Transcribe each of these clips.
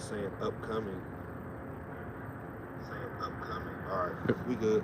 saying upcoming. All right, we good.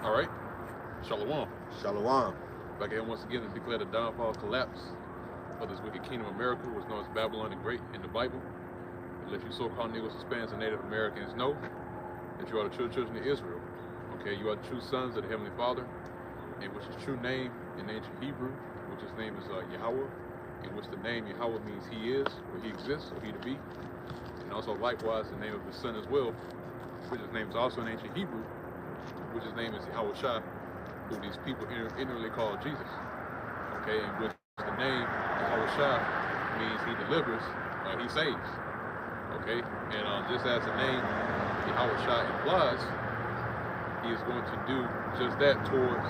All right, Shalom. Shalom. Back here once again to declare the downfall, collapse of this wicked kingdom of America, what's known as Babylon the Great in the Bible. And let you so-called Negroes, Hispanics, and Native Americans know that you are the true children of Israel. Okay, you are the true sons of the Heavenly Father, and which is true name in ancient Hebrew, which his name is Yahweh, in which the name Yahweh means he is, or he exists, or he to be. And also likewise the name of his son as well, which his name is also in ancient Hebrew, which his name is Yahweh Shai, who these people ignorantly call Jesus. Okay, and which the name Yahweh Shai means he delivers, he saves. Okay, and just as the name Yahweh Shai implies, he is going to do just that towards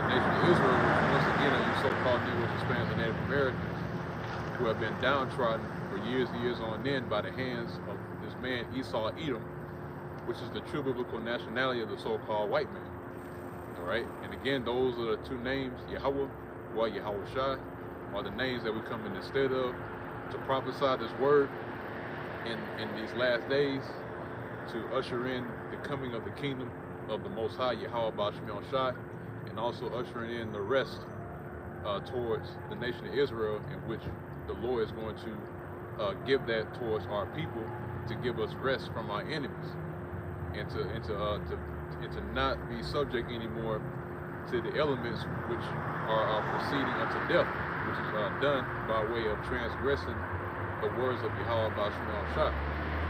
the nation of Israel, which once again are you so-called Negroes, Hispanics, and Native Americans who have been downtrodden for years and years on end by the hands of this man Esau Edom, which is the true biblical nationality of the so-called white man. All right, and again, those are the two names, Yahweh, or Yahweh Shai, are the names that we come in instead of to prophesy this word in these last days, to usher in the coming of the kingdom of the Most High, Yahweh Bashmiel Shai, and also ushering in the rest towards the nation of Israel, in which the Lord is going to give that towards our people to give us rest from our enemies, and to not be subject anymore to the elements which are proceeding unto death, which is done by way of transgressing the words of Yahweh Bashmiel Shai.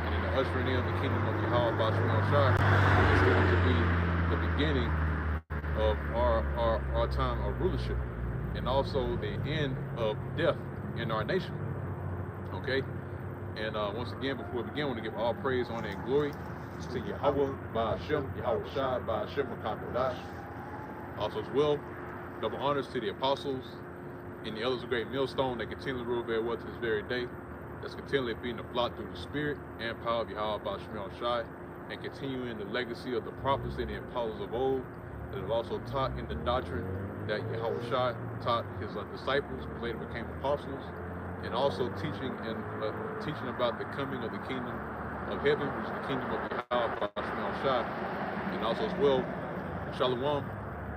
And in the ushering in of the kingdom of Yahweh Bashmiel Shai is going to be the beginning of our time of rulership, and also the end of death in our nation. Okay? And once again, before we begin, I want to give all praise, honor, and glory to Yahweh by Hashem, Yahweh Shai by Hashem Makakodash. Also as well, double honors to the apostles and the elders of Great Millstone that continually rule very well to this very day, that's continually feeding the flock through the spirit and power of Yahweh by Shemiel Shai, and continuing the legacy of the prophets and the apostles of old that have also taught in the doctrine that Yahweh Shai taught his disciples, who later became apostles, and also teaching about the coming of the kingdom of heaven, which is the kingdom of Yahweh by Shemiel Shai, and also as well, Shalom,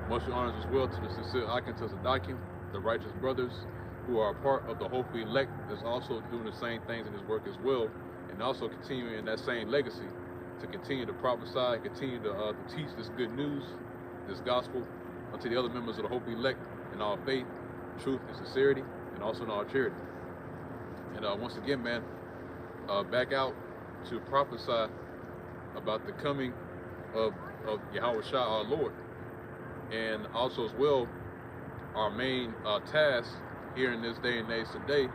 much honors as well to the sincere Akintas Adakim, the righteous brothers who are a part of the hopefully elect, that's also doing the same things in his work as well, and also continuing in that same legacy to continue to prophesy, continue to teach this good news, this gospel, unto the other members of the hopefully elect in all faith, truth, and sincerity, and also in all charity. And once again, man, back out to prophesy about the coming of Yahweh Shai, our Lord. And also as well, our main task here in this day and age today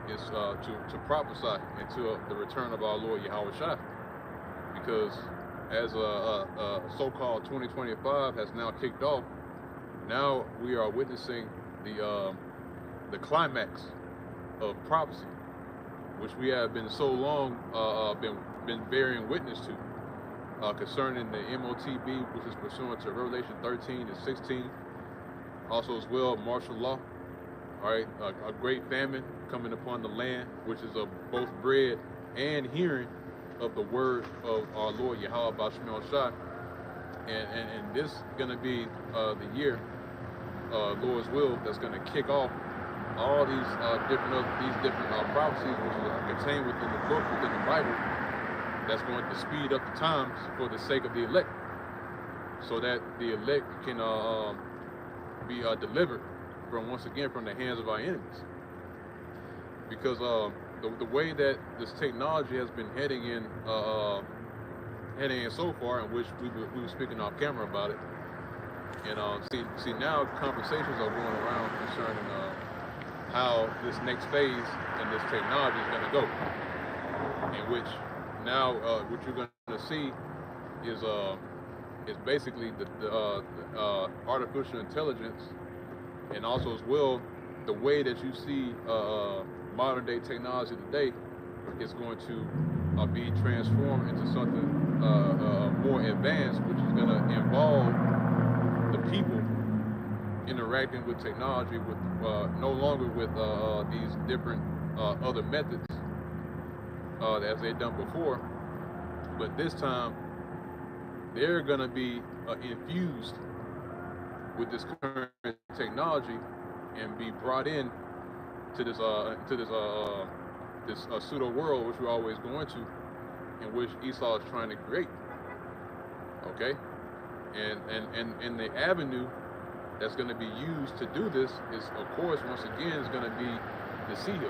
is to prophesy into the return of our Lord Yahweh Shai. Because as a so-called 2025 has now kicked off, now we are witnessing the climax of prophecy, which we have been so long been bearing witness to. Concerning the MOTB, which is pursuant to Revelation 13 and 16. Also as well, martial law. All right, a great famine coming upon the land, which is of both bread and hearing of the word of our Lord Yahweh Bashmiel Shai. And this is going to be the year, Lord's will, that's going to kick off all these different prophecies which are contained within the book, within the Bible, that's going to speed up the times for the sake of the elect, so that the elect can be delivered from, once again, from the hands of our enemies. Because the way that this technology has been heading heading in so far, in which we were speaking off camera about it. And see now conversations are going around concerning how this next phase in this technology is going to go. In which now what you're going to see is basically the artificial intelligence, and also as well the way that you see modern day technology today is going to be transformed into something more advanced, which is going to involve the people interacting with technology with no longer with these different other methods as they've done before, but this time they're going to be infused with this current technology and be brought in to this pseudo world which we're always going to, in which Esau is trying to create. Okay, and the avenue that's going to be used to do this is, of course, once again, is going to be the seed.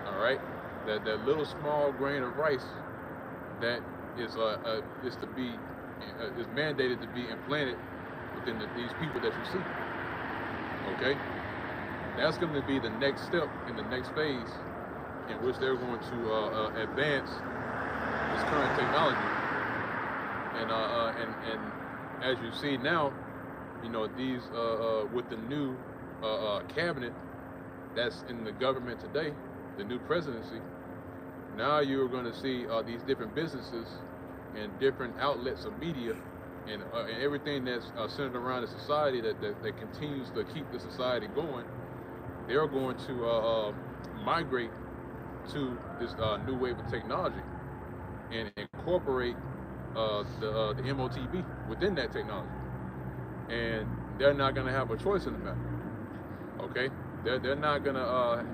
All right, that little small grain of rice that is to be is mandated to be implanted within these people that you see. Okay, that's going to be the next step in the next phase, in which they're going to advance this current technology. And as you see now, you know, these with the new cabinet that's in the government today, the new presidency. Now you're going to see these different businesses and different outlets of media and everything that's centered around the society that continues to keep the society going. They're going to migrate to this new wave of technology and incorporate the MOTB within that technology. And they're not going to have a choice in the matter. Okay, they're not going to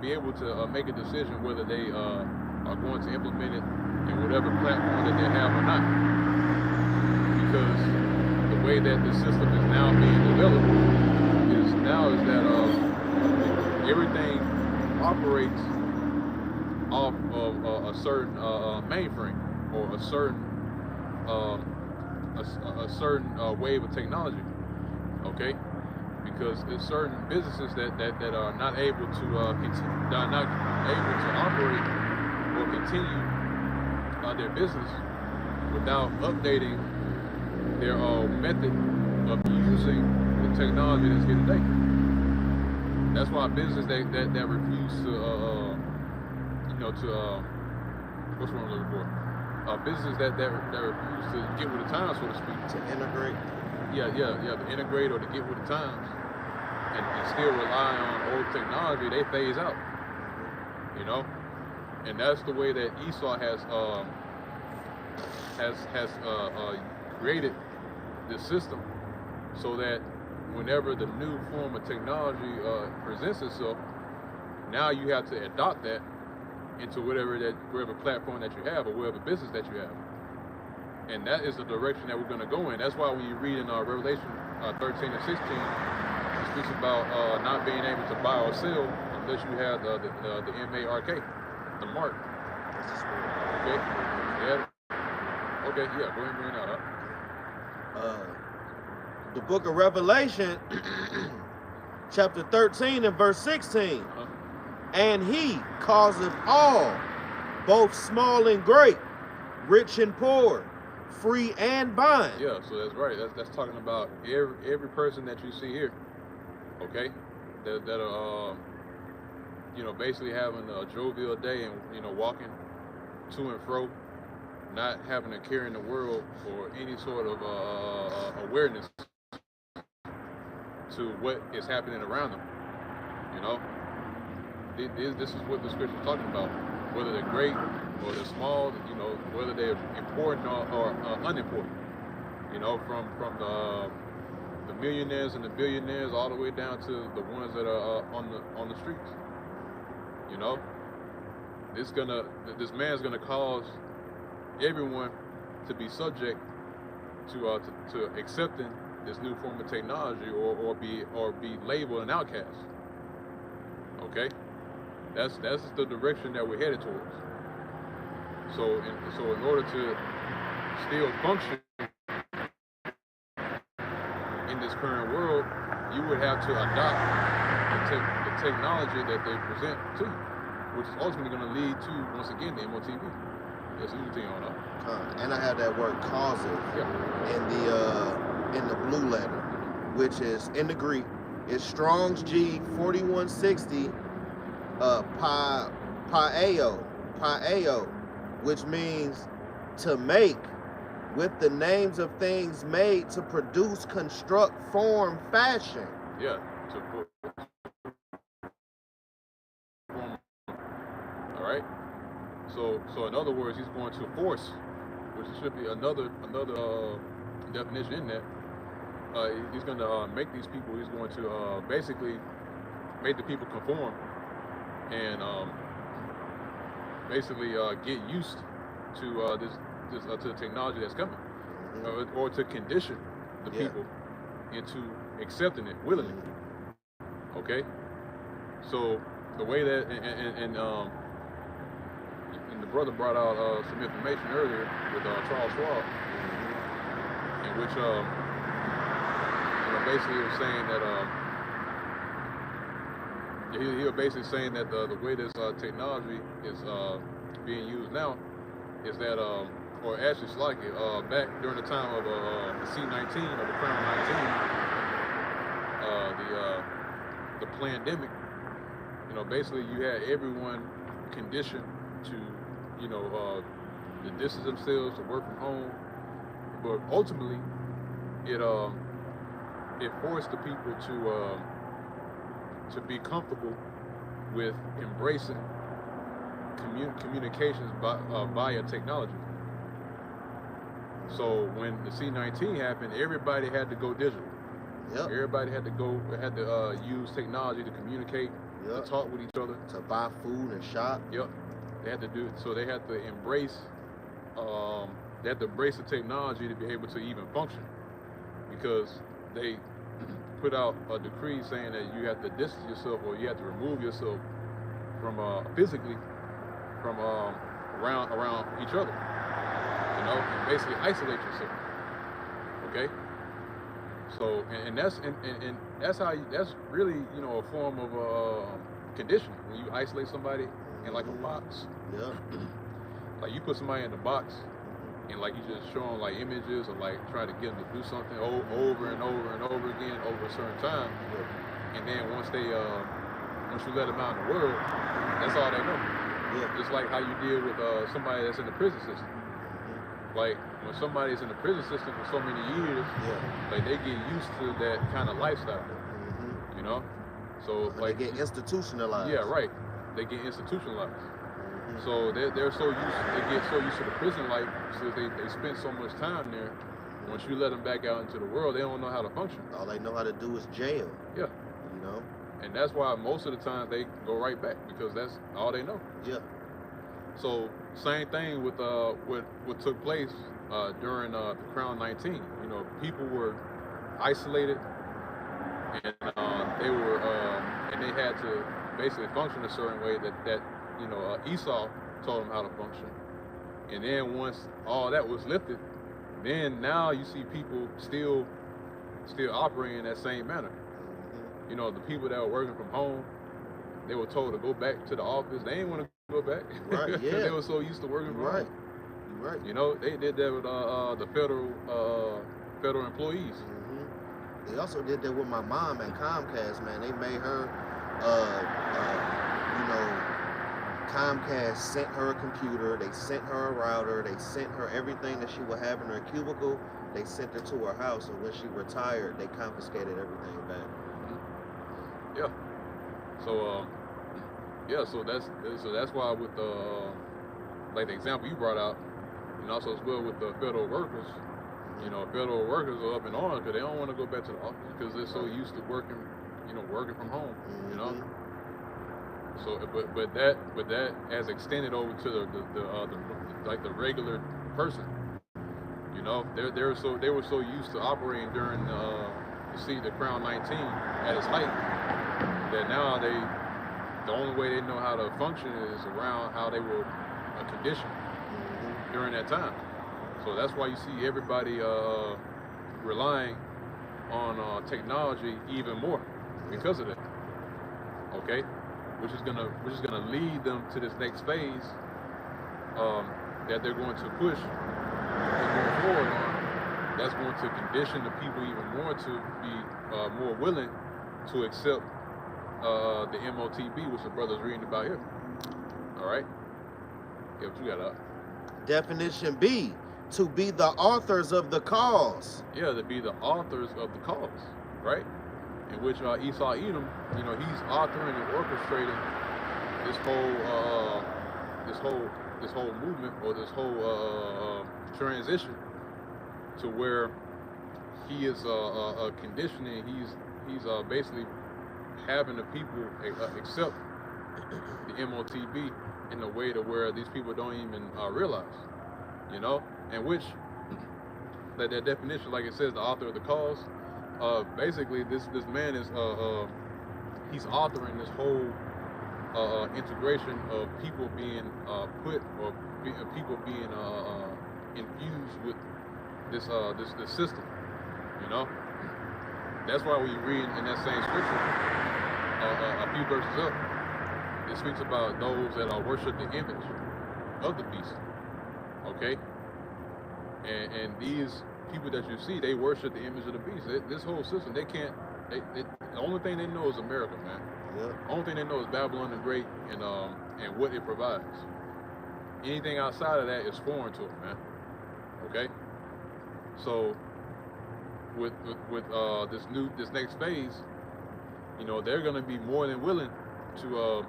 be able to make a decision whether they are going to implement it in whatever platform that they have or not, because the way that the system is now being developed is that everything operates off of a certain mainframe or a certain wave of technology. Okay, because there's certain businesses that are not able to operate or continue their business without updating their method of using the technology that's here today. That's why businesses that refuse to what's what I'm looking for? Businesses that refuse to get with the times, so to speak. To integrate. Yeah, to integrate or to get with the times, and still rely on old technology, they phase out. You know, and that's the way that Esau has created this system, so that whenever the new form of technology presents itself, now you have to adopt that into whatever platform that you have or whatever business that you have. And that is the direction that we're going to go in. That's why when you read in Revelation 13 and 16, it speaks about not being able to buy or sell unless you have the MARK, the mark. Okay. Yeah. Okay. Yeah. Go ahead and bring that up. The book of Revelation, chapter 13 and verse 16. And he causeth all, both small and great, rich and poor, free and bond. Yeah, so that's right. That's talking about every person that you see here. Okay, that are basically having a jovial day and walking to and fro, not having a care in the world or any sort of awareness to what is happening around them. This is what the scripture is talking about. Whether they're great or they're small, whether they're important or unimportant. From the millionaires and the billionaires all the way down to the ones that are on the streets. This man's gonna cause everyone to be subject to accepting this new form of technology or be labeled an outcast. Okay, that's the direction that we're headed towards. So in order to still function in this current world, you would have to adopt the technology that they present to you, which is ultimately going to lead to, once again, the MOTV. Yes, you continue on up. And I have that word causative in the blue letter, which is in the Greek. It's Strong's G 4160 paeo, which means to make, with the names of things made, to produce, construct, form, fashion. Yeah. All right. So in other words, he's going to force, which should be another definition in that. He's going to make these people. He's going to basically make the people conform and basically get used to to the technology that's coming, or to condition the people into accepting it willingly. Okay. So the way that and the brother brought out some information earlier with Charles Schwab, in which basically was saying that he was basically saying that the way this technology is being used now is that or actually it's like it back during the time of the C-19 or the Crown 19, the pandemic. Basically you had everyone conditioned to to distance themselves, to work from home, but ultimately it forced the people to be comfortable with embracing communications via technology. So when the C-19 happened, everybody had to go digital. Yep. Everybody had to use technology to communicate, to talk with each other, to buy food and shop. Yep. They had to do so. They had to embrace. They had to embrace the technology to be able to even function, because they put out a decree saying that you have to distance yourself, or you have to remove yourself from physically from around each other. And basically isolate yourself. Okay. So and that's that's really a form of conditioning, when you isolate somebody in like a box. Yeah. Like you put somebody in a box and like you just show them like images, or like try to get them to do something over and over and over again over a certain time. Yeah. And then once you let them out in the world, that's all they know. Yeah. Just like how you deal with somebody that's in the prison system. Like when somebody's in the prison system for so many years, like they get used to that kind of lifestyle. So like they get institutionalized. Yeah, right. They get institutionalized. So they get so used to the prison life, so they spend so much time there. Once you let them back out into the world, they don't know how to function. All they know how to do is jail. Yeah. And that's why most of the time they go right back, because that's all they know. Yeah. So same thing with what took place during the Crown 19. People were isolated, and they were and they had to basically function a certain way that Esau told them how to function. And then once all that was lifted, then now you see people still operating in that same manner. The people that were working from home, they were told to go back to the office. They didn't want to go back. Right, yeah. They were so used to working from home. Right. They did that with the federal employees. They also did that with my mom at Comcast, man. They made her, Comcast sent her a computer, they sent her a router, they sent her everything that she would have in her cubicle. They sent her to her house, and when she retired, they confiscated everything back. Yeah. So so that's why with like the example you brought out, and also as well with the federal workers, federal workers are up and on because they don't want to go back to the office because they're so used to working from home. So, but that has extended over to the regular person. They were so used to operating during the Crown 19 at its height, that now the only way they know how to function is around how they were conditioned. during that time. So that's why you see everybody relying on technology even more because of that. Okay, which is gonna lead them to this next phase that they're going to push and move forward on. That's going to condition the people even more to be more willing to accept the MOTB, which the brother's reading about here. All right. Yeah, what you got up? Definition B, to be the authors of the cause. Yeah, to be the authors of the cause, right? In which Esau Edom, you know, he's authoring and orchestrating this whole movement, or this whole transition, to where he is conditioning. He's basically having the people accept the MOTB in a way to where these people don't even realize, you know, and which that definition, like it says, the author of the cause. Basically, this man is he's authoring this whole integration of people being put, or people being infused with this system. You know, that's why when you read in that same scripture, a few verses up, it speaks about those that worship the image of the beast. Okay, and these people that you see, they worship the image of the beast. This whole system, they can't. The only thing they know is America, man. Yeah. The only thing they know is Babylon the Great and what it provides. Anything outside of that is foreign to them, man. Okay. So with this next phase, you know, they're gonna be more than willing to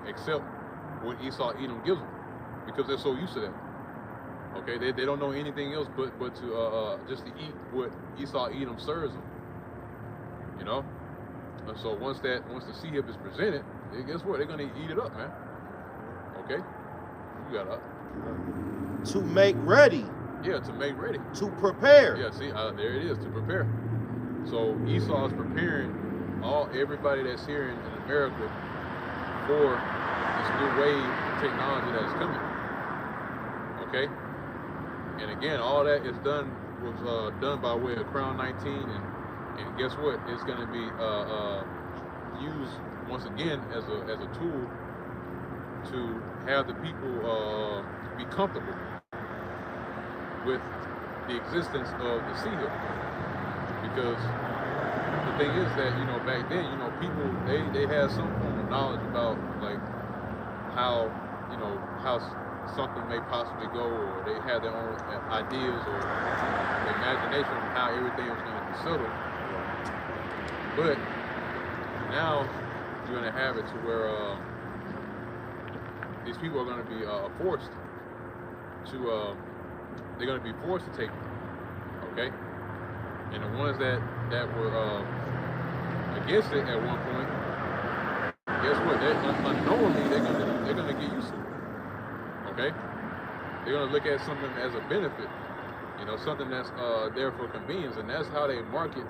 accept what Esau Edom gives them, because they're so used to that. Okay, they don't know anything else but to just to eat what Esau Edom serves them. You know, and so once the seed is presented, guess what? They're gonna eat it up, man. Okay, you got up. To make ready. Yeah, to make ready. To prepare. Yeah, see, there it is, to prepare. So Esau is preparing everybody that's here in America for this new wave of technology that is coming. Okay. And again, all that was done by way of Crown 19, and guess what? It's going to be used once again as a tool to have the people be comfortable with the existence of the sea hill. Because the thing is that, you know, back then, you know, people they had some form of knowledge about, like, how, you know, how something may possibly go, or they had their own ideas or imagination of how everything was going to be settled. But now you're going to have it to where these people are going to be forced to they're going to be forced to take it. Okay, and the ones that were against it at one point, guess what? Unknowingly they're going to get used to it. Okay, they're gonna look at something as a benefit, you know, something that's there for convenience, and that's how they market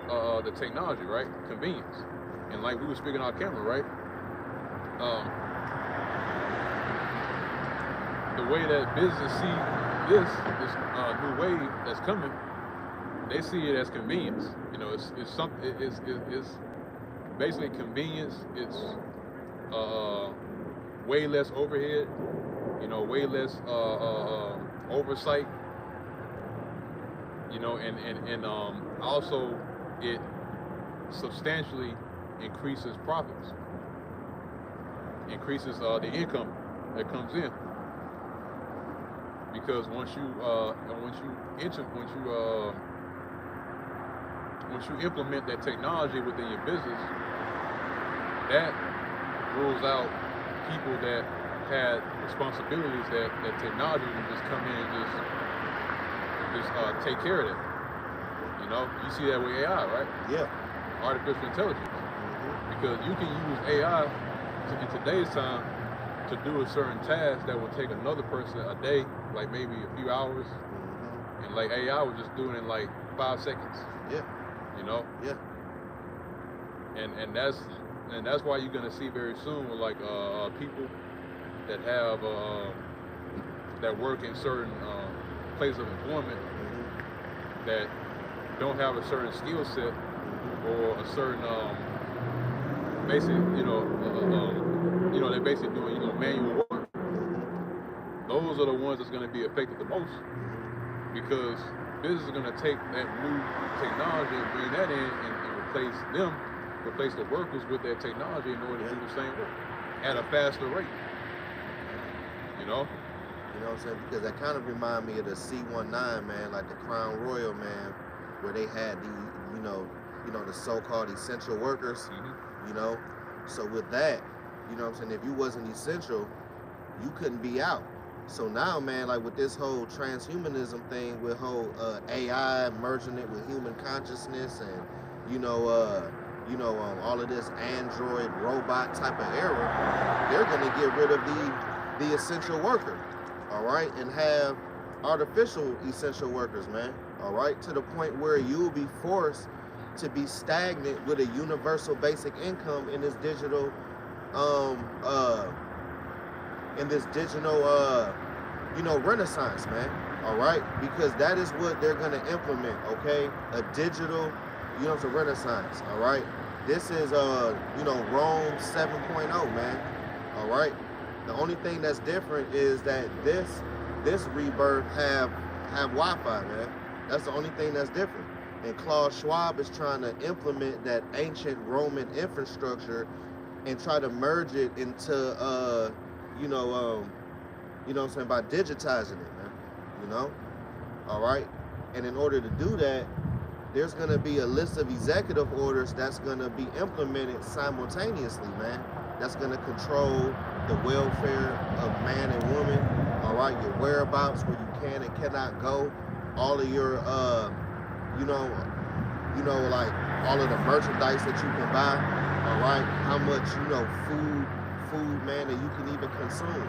the technology, right? Convenience. And like we were speaking on camera, right? The way that business see this new wave that's coming, they see it as convenience. You know, it's something. It's basically convenience. It's way less overhead. You know, way less oversight. You know, and also it substantially increases profits, increases the income that comes in. Because once you implement that technology within your business, that rules out people that had responsibilities that technology would just come in and just take care of that. You know, you see that with AI, right? Yeah. Artificial intelligence. Because you can use AI in today's time to do a certain task that would take another person a day, like maybe a few hours, and like AI was just doing it in like 5 seconds. Yeah. You know? Yeah. And that's why you're gonna see very soon with like people that have that work in certain places of employment that don't have a certain skill set or a certain basic, they're basically doing, manual work. Those are the ones that's going to be affected the most, because business is going to take that new technology and bring that in and replace the workers with that technology in order to do the same work at a faster rate. You know? You know what I'm saying? Because that kind of remind me of the C-19, man, like the Crown Royal, man, where they had the so-called essential workers, you know? So with that, you know what I'm saying, if you wasn't essential, you couldn't be out. So now, man, like with this whole transhumanism thing, with whole AI merging it with human consciousness and, all of this android robot type of era, they're gonna get rid of the essential worker, all right, and have artificial essential workers, man, all right, to the point where you'll be forced to be stagnant with a universal basic income in this digital renaissance, man, all right, because that is what they're going to implement, okay, a digital, renaissance, all right. This is Rome 7.0, man, all right. The only thing that's different is that this rebirth have Wi-Fi, man. That's the only thing that's different. And Klaus Schwab is trying to implement that ancient Roman infrastructure and try to merge it into by digitizing it, man. All right. And in order to do that, there's going to be a list of executive orders that's going to be implemented simultaneously, man. That's going to control the welfare of man and woman, all right, your whereabouts, where you can and cannot go, all of your, like all of the merchandise that you can buy, all right, how much, food, man, that you can even consume.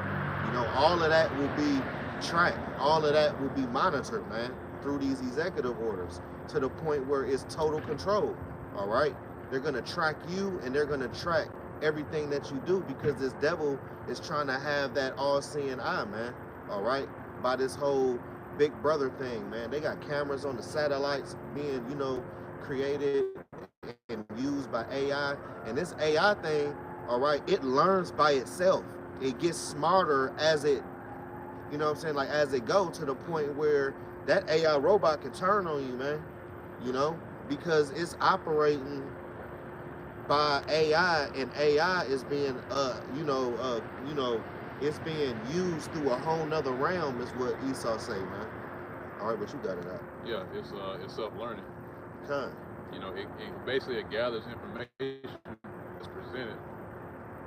All of that will be tracked. All of that will be monitored, man, through these executive orders, to the point where it's total control, all right? They're going to track you, and they're going to track everything that you do, because this devil is trying to have that all-seeing eye, man, all right? By this whole Big Brother thing, man. They got cameras on the satellites being, created and used by AI. And this AI thing, all right, it learns by itself. It gets smarter as it, like as it go, to the point where that AI robot can turn on you, man, because it's operating by AI, and AI is being, it's being used through a whole nother realm, is what Esau say, man. All right, but you got it out. Yeah, it's self-learning. Kind. It basically gathers information that's presented,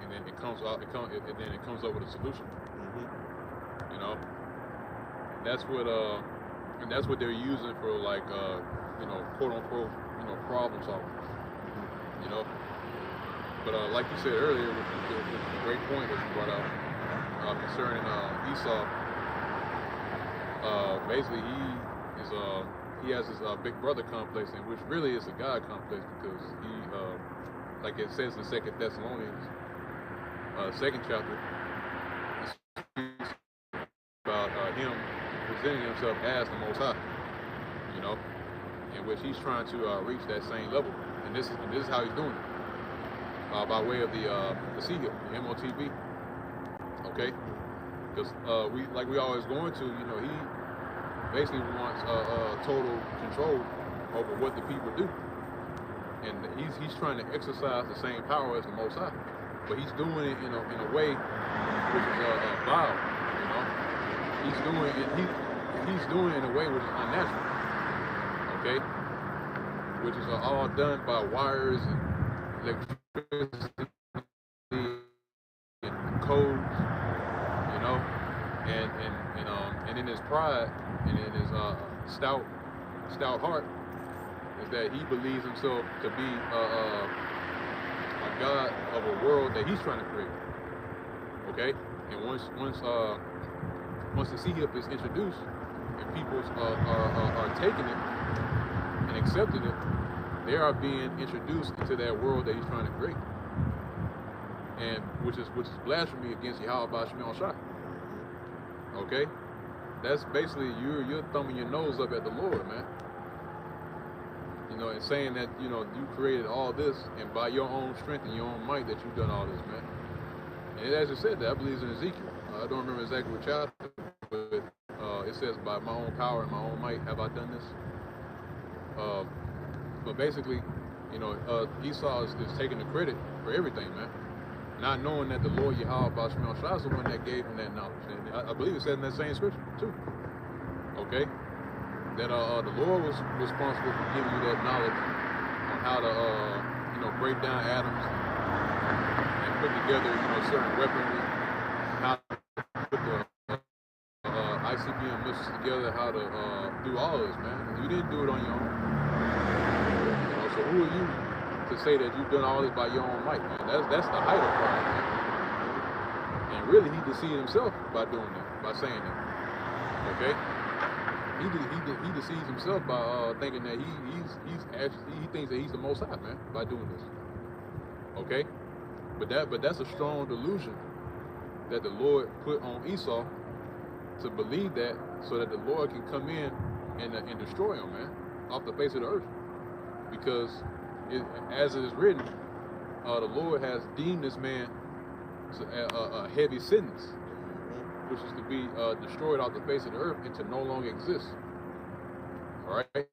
and then it comes up with a solution. And that's what they're using for, like, quote unquote, problem solving. But like you said earlier, which is a great point that you brought out concerning Esau. Basically, he has this Big Brother complex, and which really is a God complex, because he, like it says in 2 Thessalonians, 2nd chapter, it speaks about him presenting himself as the Most High, in which he's trying to reach that same level, and this is how he's doing it. By way of the CHIP, the MOTB, okay? Because we always go into, he basically wants total control over what the people do, and he's trying to exercise the same power as the Most High, but he's doing it in a way which is vile, He's doing it in a way which is unnatural, okay? Which is all done by wires and electricity and codes, and in his pride and in his stout heart is that he believes himself to be a god of a world that he's trying to create. Okay, and once the CHIP is introduced and people are taking it and accepting it, they are being introduced into that world that he's trying to create, and which is blasphemy against Yahweh Shemel Shai. Okay, that's basically you're thumbing your nose up at the Lord, man. You know, and saying that, you know, you created all this, and by your own strength and your own might that you've done all this, man. And it actually said that, I believe it's in Ezekiel. I don't remember exactly what chapter, but it says, by my own power and my own might have I done this. But basically, you know, Esau is taking the credit for everything, man. Not knowing that the Lord Yahweh Bashmel Shah is the one that gave him that knowledge. And I believe it said in that same scripture, too. Okay? That the Lord was responsible for giving you that knowledge on how to, you know, break down atoms and put together, you know, certain weaponry, how to put the ICBM missiles together, how to do all of this, man. You didn't do it on your own. You know, so who are you to say that you've done all this by your own might, man? That's the height of pride, man. And really, he deceived himself by doing that, by saying that. Okay? He deceives himself by thinking that he thinks that he's the Most High, man, by doing this. Okay? But that's a strong delusion that the Lord put on Esau to believe that, so that the Lord can come in and destroy him, man, off the face of the earth. Because as it is written, the Lord has deemed this man a heavy sentence, which is to be destroyed off the face of the earth and to no longer exist. All right,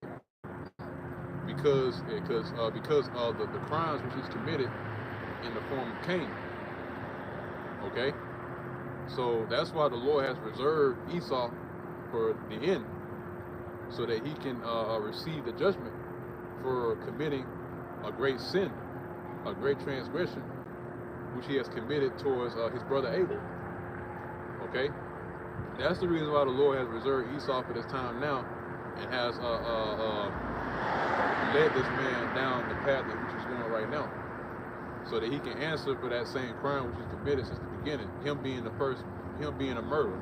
because of the crimes which he's committed in the form of Cain. Okay, so that's why the Lord has reserved Esau for the end, so that he can receive the judgment for committing a great sin, a great transgression, which he has committed towards his brother Abel. Okay, that's the reason why the Lord has reserved Esau for this time now, and has led this man down the path that which he's going right now, so that he can answer for that same crime which he's committed since the beginning. Him being a murderer.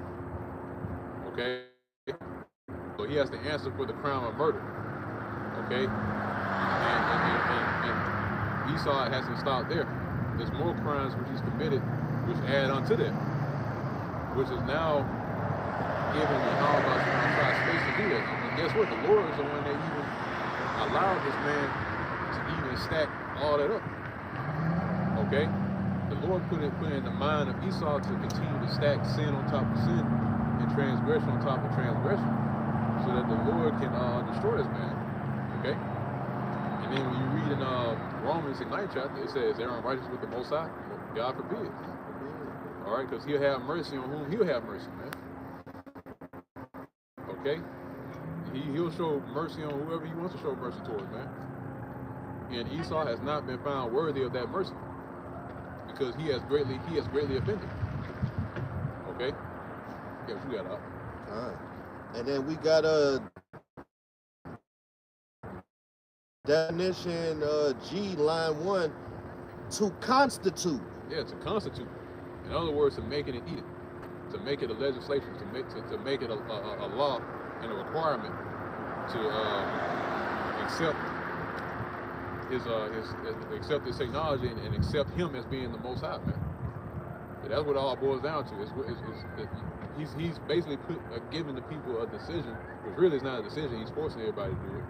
Okay, so he has to answer for the crime of murder. Okay, and Esau hasn't stopped there. There's more crimes which he's committed, which add onto that, which is now giving the Yahweh space to do that. I mean, guess what? The Lord is the one that even allowed this man to even stack all that up. Okay? The Lord put it in the mind of Esau to continue to stack sin on top of sin and transgression on top of transgression, so that the Lord can destroy this man. Okay? And then when you read in Romans, the 9th chapter, it says, "They're unrighteous with the Most High." God forbid. All right, because he'll have mercy on whom he'll have mercy, man. Okay? He'll show mercy on whoever he wants to show mercy towards, man. And Esau has not been found worthy of that mercy, because he has greatly offended. Okay? Yeah, what you got out. All right. And then we got definition G, line 1, to constitute. Yeah, to constitute. In other words, to make it and eat it, to make it a legislation, to make it a law and a requirement to accept his technology and accept him as being the Most High, man. So that's what it all boils down to. He's basically giving the people a decision, which really is not a decision. He's forcing everybody to do it.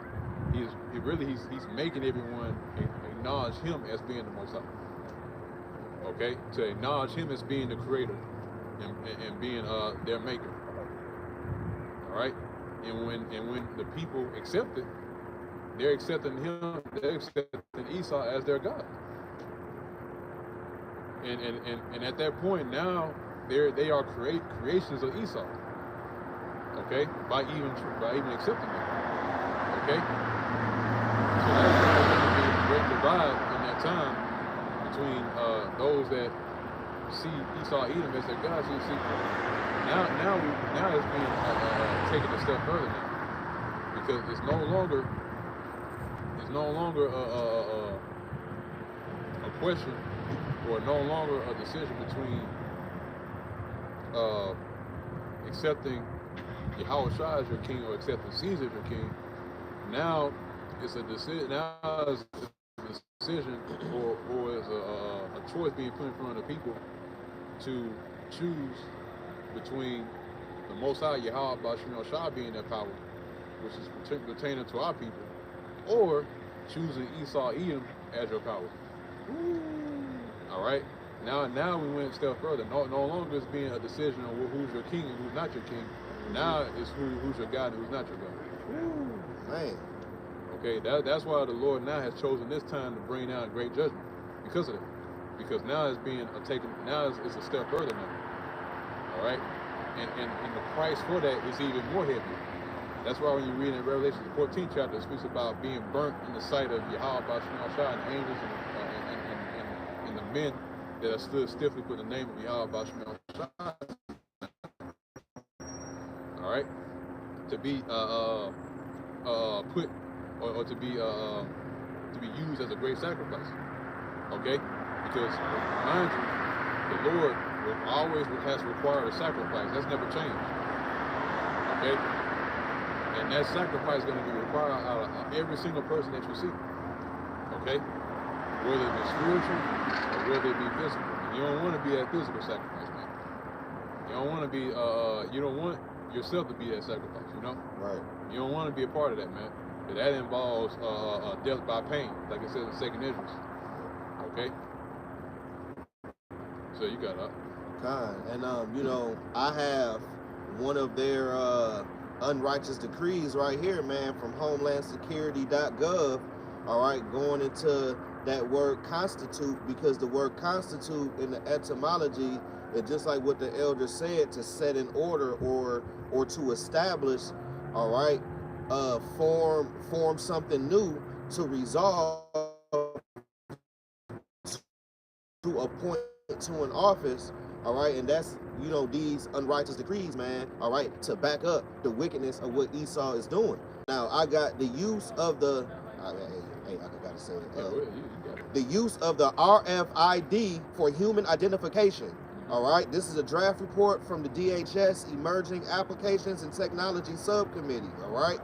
He's making everyone acknowledge him as being the Most High. Okay, to acknowledge him as being the creator and being their maker. All right, and when the people accept it, they're accepting Esau as their God. And at that point now, they are creations of Esau. Okay, by even accepting it. Okay, so that's why there's going to be a great divide in that time between those that see Esau Edom as their God. So you see, now it's being taken a step further now, because it's no longer a question, or no longer a decision between accepting Yahweh Shah as your king or accepting Caesar as your king. Now it's a decision. Now it's a decision, or is a choice being put in front of people to choose between the Most High Yahweh Bashim Shah being that power, which is pertaining to our people, or choosing Esau Edom as your power. All right. Now we went a step further. No longer is being a decision on who's your king and who's not your king. Now it's who's your God and who's not your God. Man. Okay, that's why the Lord now has chosen this time to bring down great judgment because of that. Because now it's being taken. Now it's a step further now. All right, and the price for that is even more heavy. That's why when you read in Revelation 14th chapter, it speaks about being burnt in the sight of Yahweh Bashim Shah and the angels and the men that are stood stiffly for the name of Yahweh Bashim Shah. All right, to be put or to be used as a great sacrifice. Okay, because mind you, the Lord has required a sacrifice. That's never changed. Okay, and that sacrifice is going to be required out of every single person that you see. Okay, whether it be spiritual or whether it be physical. And you don't want to be that physical sacrifice, man. You don't want to be. You don't want yourself to be that sacrifice. You know. Right. You don't want to be a part of that, man. But that involves death by pain, like it says in 2nd Esdras. Okay. So you got up. And you know, I have one of their unrighteous decrees right here, man, from HomelandSecurity.gov. All right, going into that word constitute, because the word constitute in the etymology is just like what the elder said, to set in order or to establish. All right, form something new, to resolve, to appoint to an office. All right, and that's, you know, these unrighteous decrees, man, all right, to back up the wickedness of what Esau is doing. Now, I got the use of the, I gotta say it, the use of the RFID for human identification. All right, this is a draft report from the DHS Emerging Applications and Technology Subcommittee. All right,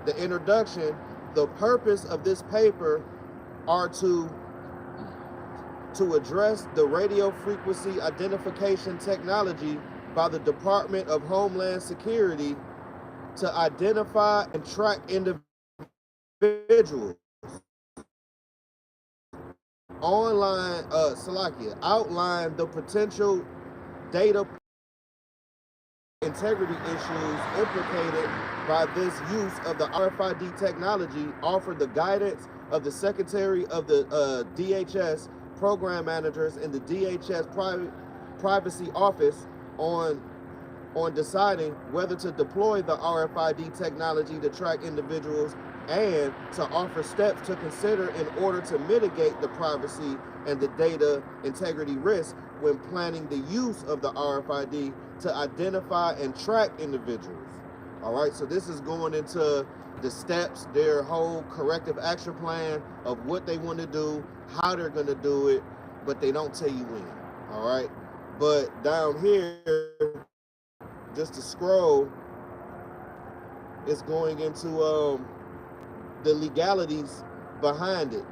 the introduction, the purpose of this paper are to address the radio frequency identification technology by the Department of Homeland Security to identify and track individuals. Online, outline the potential data integrity issues implicated by this use of the RFID technology, offer the guidance of the Secretary of the DHS program managers in the DHS privacy office on deciding whether to deploy the RFID technology to track individuals, and to offer steps to consider in order to mitigate the privacy and the data integrity risk when planning the use of the RFID to identify and track individuals. All right, so this is going into the steps, their whole corrective action plan of what they want to do, how they're going to do it, but they don't tell you when. All right, but down here, just to scroll, it's going into the legalities behind it.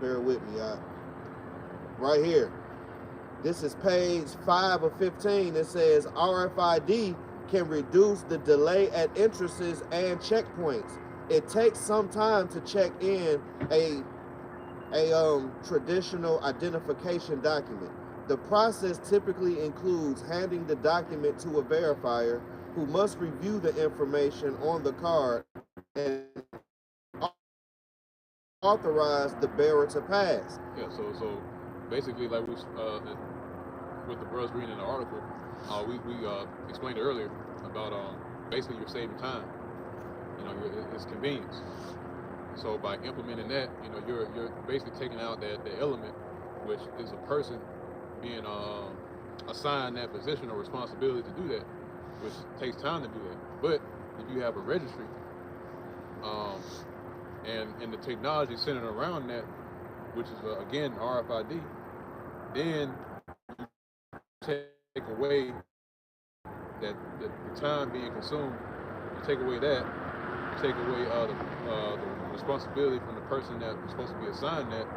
Bear with me, y'all. Right here. This is page 5 of 15. It says RFID can reduce the delay at entrances and checkpoints. It takes some time to check in a traditional identification document. The process typically includes handing the document to a verifier who must review the information on the card and authorize the bearer to pass. Yeah, so basically, like we with the brothers reading in the article, we explained earlier about basically you're saving time. You know, it's convenience. So by implementing that, you know, you're basically taking out the element, which is a person being assigned that position or responsibility to do that, which takes time to do that. But if you have a registry, and the technology centered around that, which is again RFID, then you take away that the time being consumed. You take away that. You take away the responsibility from the person that was supposed to be assigned that,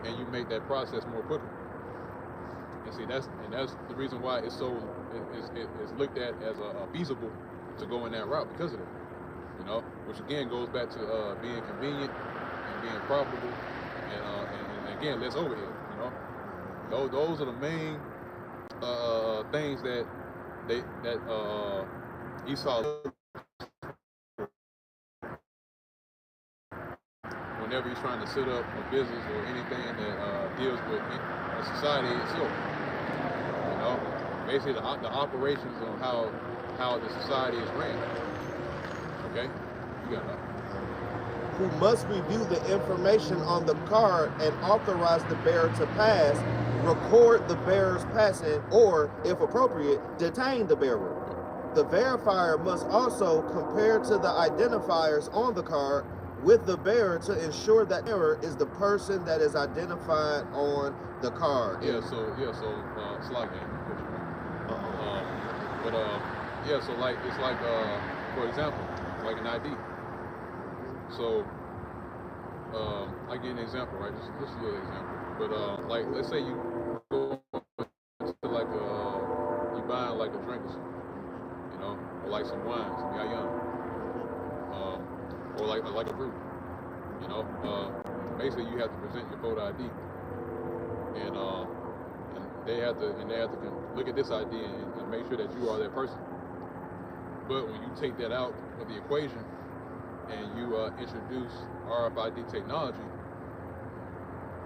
and you make that process more quicker. And see, that's the reason why it's so it's looked at as a feasible to go in that route because of that. You know, which again goes back to being convenient and being profitable, and again less overhead. You know, those are the main things that Esau, whenever he's trying to set up a business or anything that deals with society itself. You know, basically the operations on how the society is ran. Okay, you got that. Who must review the information on the card and authorize the bearer to pass, record the bearer's passing, or, if appropriate, detain the bearer. The verifier must also compare to the identifiers on the card with the bearer to ensure that bearer is the person that is identified on the card. Slide game. For example, like an ID. So, I give an example, right? Just a little example. But like, let's say you go to like you buying like a drink or something, you know, or like some wine, some yayan, or like a brew, you know. Basically, you have to present your photo ID, and they have to look at this ID and make sure that you are that person. But when you take that out of the equation and you introduce RFID technology,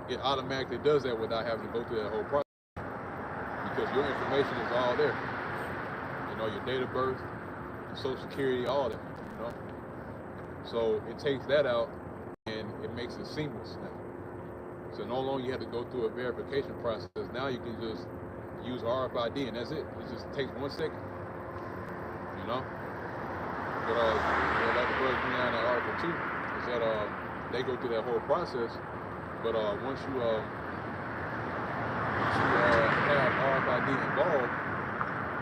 it automatically does that without having to go through that whole process, because your information is all there. You know, your date of birth, your social security, all that, you know. So it takes that out and it makes it seamless now. So no longer you have to go through a verification process. Now you can just use RFID and that's it. It just takes 1 second. You know? But like the brothers bring out in Article 2 is that they go through that whole process. But once you have RFID involved,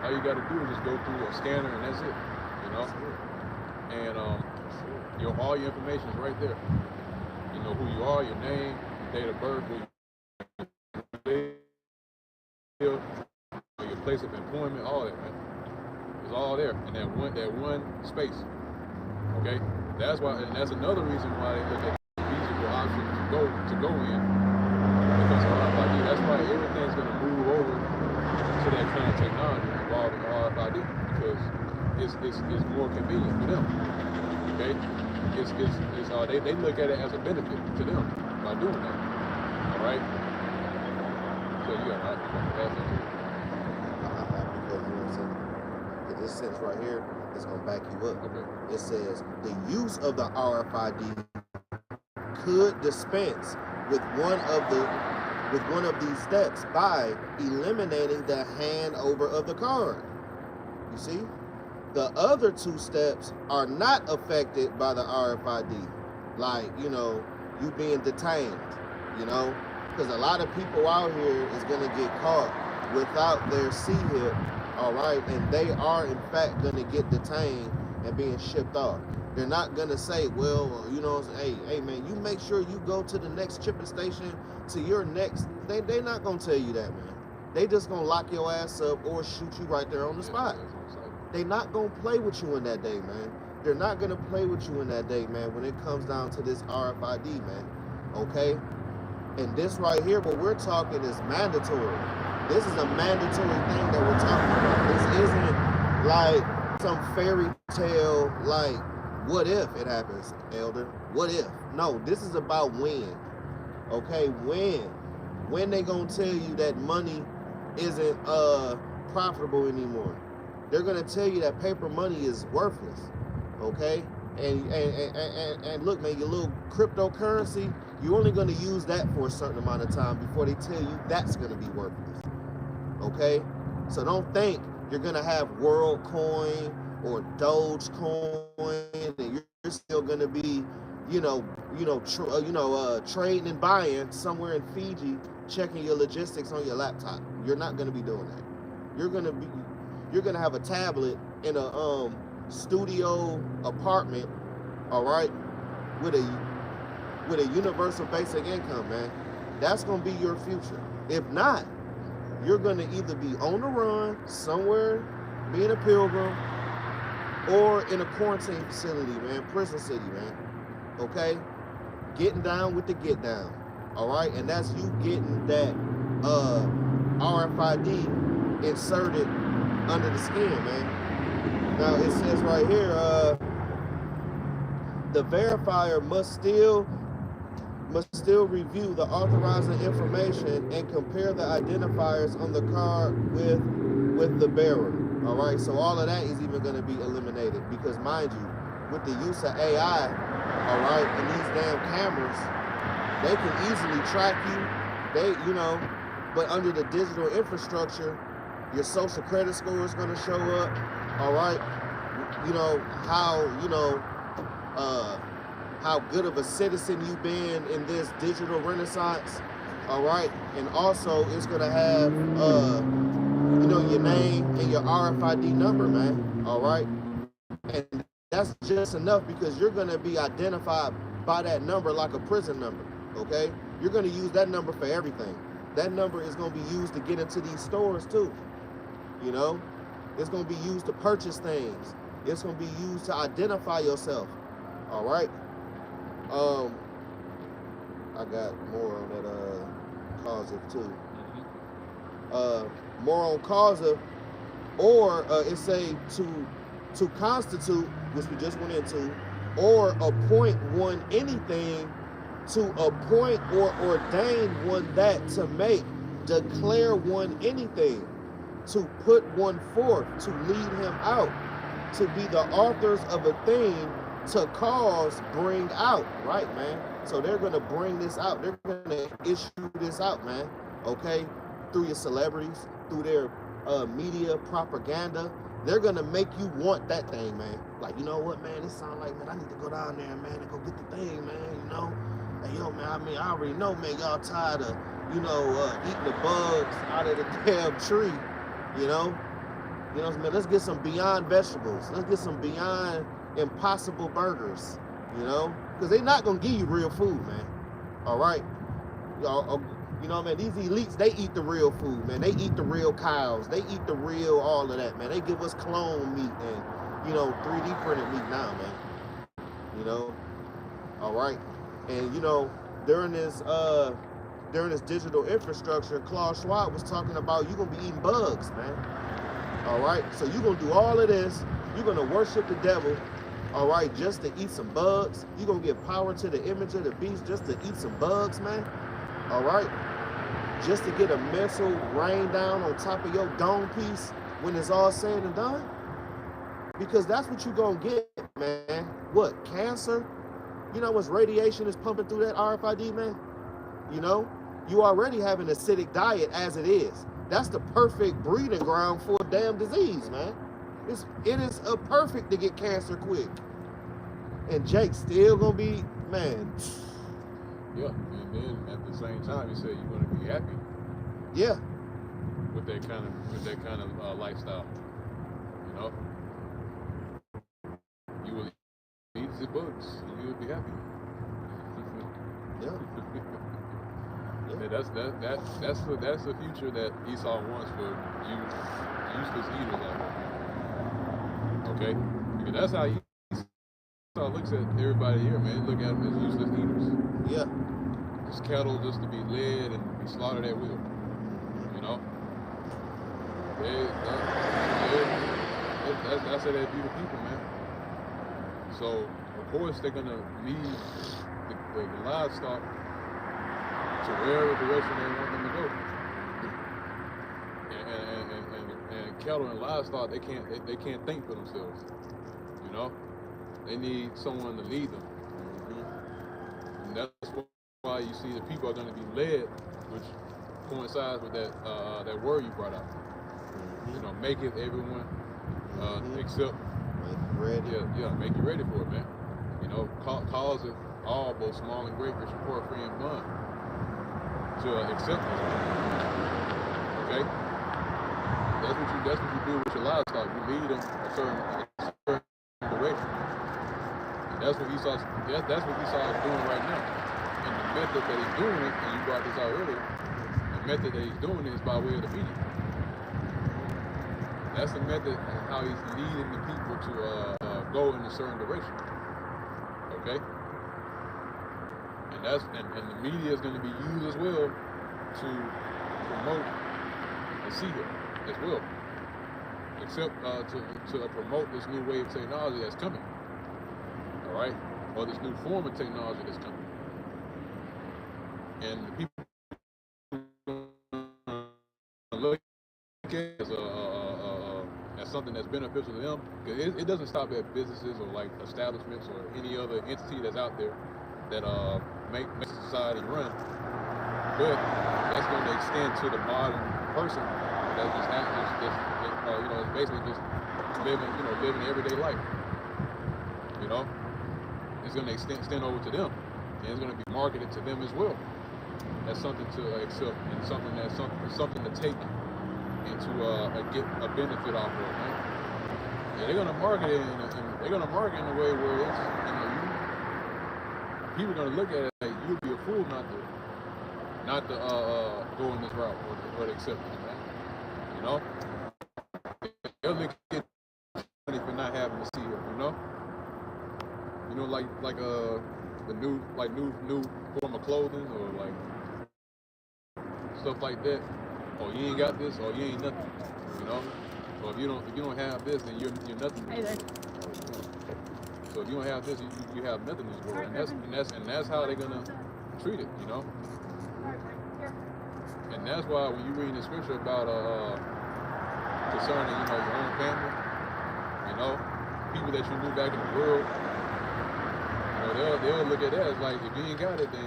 all you got to do is just go through a scanner and that's it. You know? And all your information is right there. You know who you are, your name, your date of birth, where you live, your place of employment, all that, man. It's all there in that one space. Okay, that's why, and that's another reason why they look at feasible options to go in, because RFID. That's why everything's going to move over to that kind of technology involving RFID, because it's more convenient for them. Okay, they look at it as a benefit to them by doing that. All right. So you got that. This sentence right here is going to back you up. Okay. It says the use of the RFID could dispense with one of these steps by eliminating the handover of the card. You see, the other 2 steps are not affected by the RFID, like, you know, you being detained, you know, because a lot of people out here is going to get caught without their C-hip. All right, and they are in fact going to get detained and being shipped off. They're not going to say, well, you know, hey man, you make sure you go to the next shipping station to your next. They're not going to tell you that, man. They just going to lock your ass up or shoot you right there on the spot. They're not going to play with you in that day, man. They're not going to play with you in that day, man, when it comes down to this RFID, man. Okay? And this right here, what we're talking is mandatory. This is a mandatory thing that we're talking about. This isn't like some fairy tale, like, what if it happens, Elder? What if? No, this is about when. Okay, when they gonna tell you that money isn't profitable anymore? They're gonna tell you that paper money is worthless. Okay? And look, man, your little cryptocurrency, you're only gonna use that for a certain amount of time before they tell you that's gonna be worthless. Okay, so don't think you're gonna have WorldCoin or Dogecoin and you're still gonna be, trading and buying somewhere in Fiji, checking your logistics on your laptop. You're not gonna be doing that. You're gonna have a tablet in a studio apartment, all right, with a universal basic income, man. That's gonna be your future. If not, you're going to either be on the run somewhere, being a pilgrim, or in a quarantine facility, man, prison city, man. Okay? Getting down with the get down. All right? And that's you getting that RFID inserted under the skin, man. Now it says right here, the verifier must still review the authorizing information and compare the identifiers on the card with the bearer. All right, so all of that is even going to be eliminated because, mind you, with the use of AI, all right, and these damn cameras, they can easily track you. But under the digital infrastructure, your social credit score is going to show up. All right, how good of a citizen you've been in this digital renaissance. All right, and also it's going to have your name and your RFID number, man. All right, and that's just enough because you're going to be identified by that number like a prison number. Okay, you're going to use that number for everything. That number is going to be used to get into these stores too. It's going to be used to purchase things. It's going to be used to identify yourself. All right. I got more on that causative too. More on causative, or it say to constitute, which we just went into, or appoint one anything, to appoint or ordain one that, to make, declare one anything, to put one forth, to lead him out, to be the authors of a thing, to cause, bring out, right, man? So they're going to bring this out. They're going to issue this out, man, okay? Through your celebrities, through their media propaganda. They're going to make you want that thing, man. Like, you know what, man? It sounds like, man, I need to go down there, man, and go get the thing, man, Hey, yo, man, I already know, man, y'all tired of, eating the bugs out of the damn tree, man, let's get some Beyond vegetables. Let's get some Beyond Impossible burgers, because they're not going to give you real food, man. All right? Man, these elites, they eat the real food, man. They eat the real cows. They eat the real all of that, man. They give us clone meat and, 3D printed meat now, man. All right? And, during this digital infrastructure, Klaus Schwab was talking about you're going to be eating bugs, man. All right? So you're going to do all of this. You're going to worship the devil, all right, just to eat some bugs. You're going to give power to the image of the beast just to eat some bugs, man. All right? Just to get a missile rain down on top of your dome piece when it's all said and done? Because that's what you're going to get, man. What? Cancer? What's radiation is pumping through that RFID, man? You already have an acidic diet as it is. That's the perfect breeding ground for a damn disease, man. It is a perfect to get cancer quick. And Jake's still gonna be, man. Yeah, and then at the same time, you say you're gonna be happy. Yeah. With that kind of lifestyle, you will eat the bugs, and you will be happy. Yeah. Yeah, that's the future that Esau wants for you useless eaters out there. Okay? Because that's how Esau looks at everybody here, man. Look at them as useless eaters. Yeah. Just cattle just to be led and be slaughtered at will. That's how they be the people, man. So of course they're gonna lead the livestock to wherever direction they want them to go. And cattle and livestock, they can't think for themselves. They need someone to lead them. And that's why you see the people are going to be led, which coincides with that word you brought out. Make it everyone except ready. Yeah, make you ready for it, man. Cause it all, both small and great, rich and poor, free and bond, to accept this. Okay? That's what you do with your livestock. You lead them a certain direction. And that's what Esau is doing right now. And the method that he's doing it, and you brought this out earlier, and method that he's doing is by way of the media. That's the method of how he's leading the people to go in a certain direction. Okay? And the media is going to be used as well to promote the seer as well. Except to promote this new wave of technology that's coming. Alright? Or this new form of technology that's coming. And the people look at it as something that's beneficial to them. It doesn't stop at businesses or like establishments or any other entity that's out there that make society run. But that's going to extend to the modern person that just is basically just living everyday life. You know, it's going to extend over to them, and it's going to be marketed to them as well. That's something to accept, and something to take and to get a benefit off of, man. Yeah, they're gonna market it, and they're gonna market in a way where it's, people are gonna look at it like you'd be a fool not to go in this route or to accept it, man. You know, they'll look at you for not having to see it. You know, like the new form of clothing or like stuff like that. Oh, you ain't got this, or you ain't nothing. You know. So if you don't have this, then you're nothing. So if you don't have this, you have nothing in this world, and that's how they're gonna treat it. You know. And that's why when you read the scripture about concerning your own family, people that you knew back in the world, they'll look at that as like, if you ain't got it, then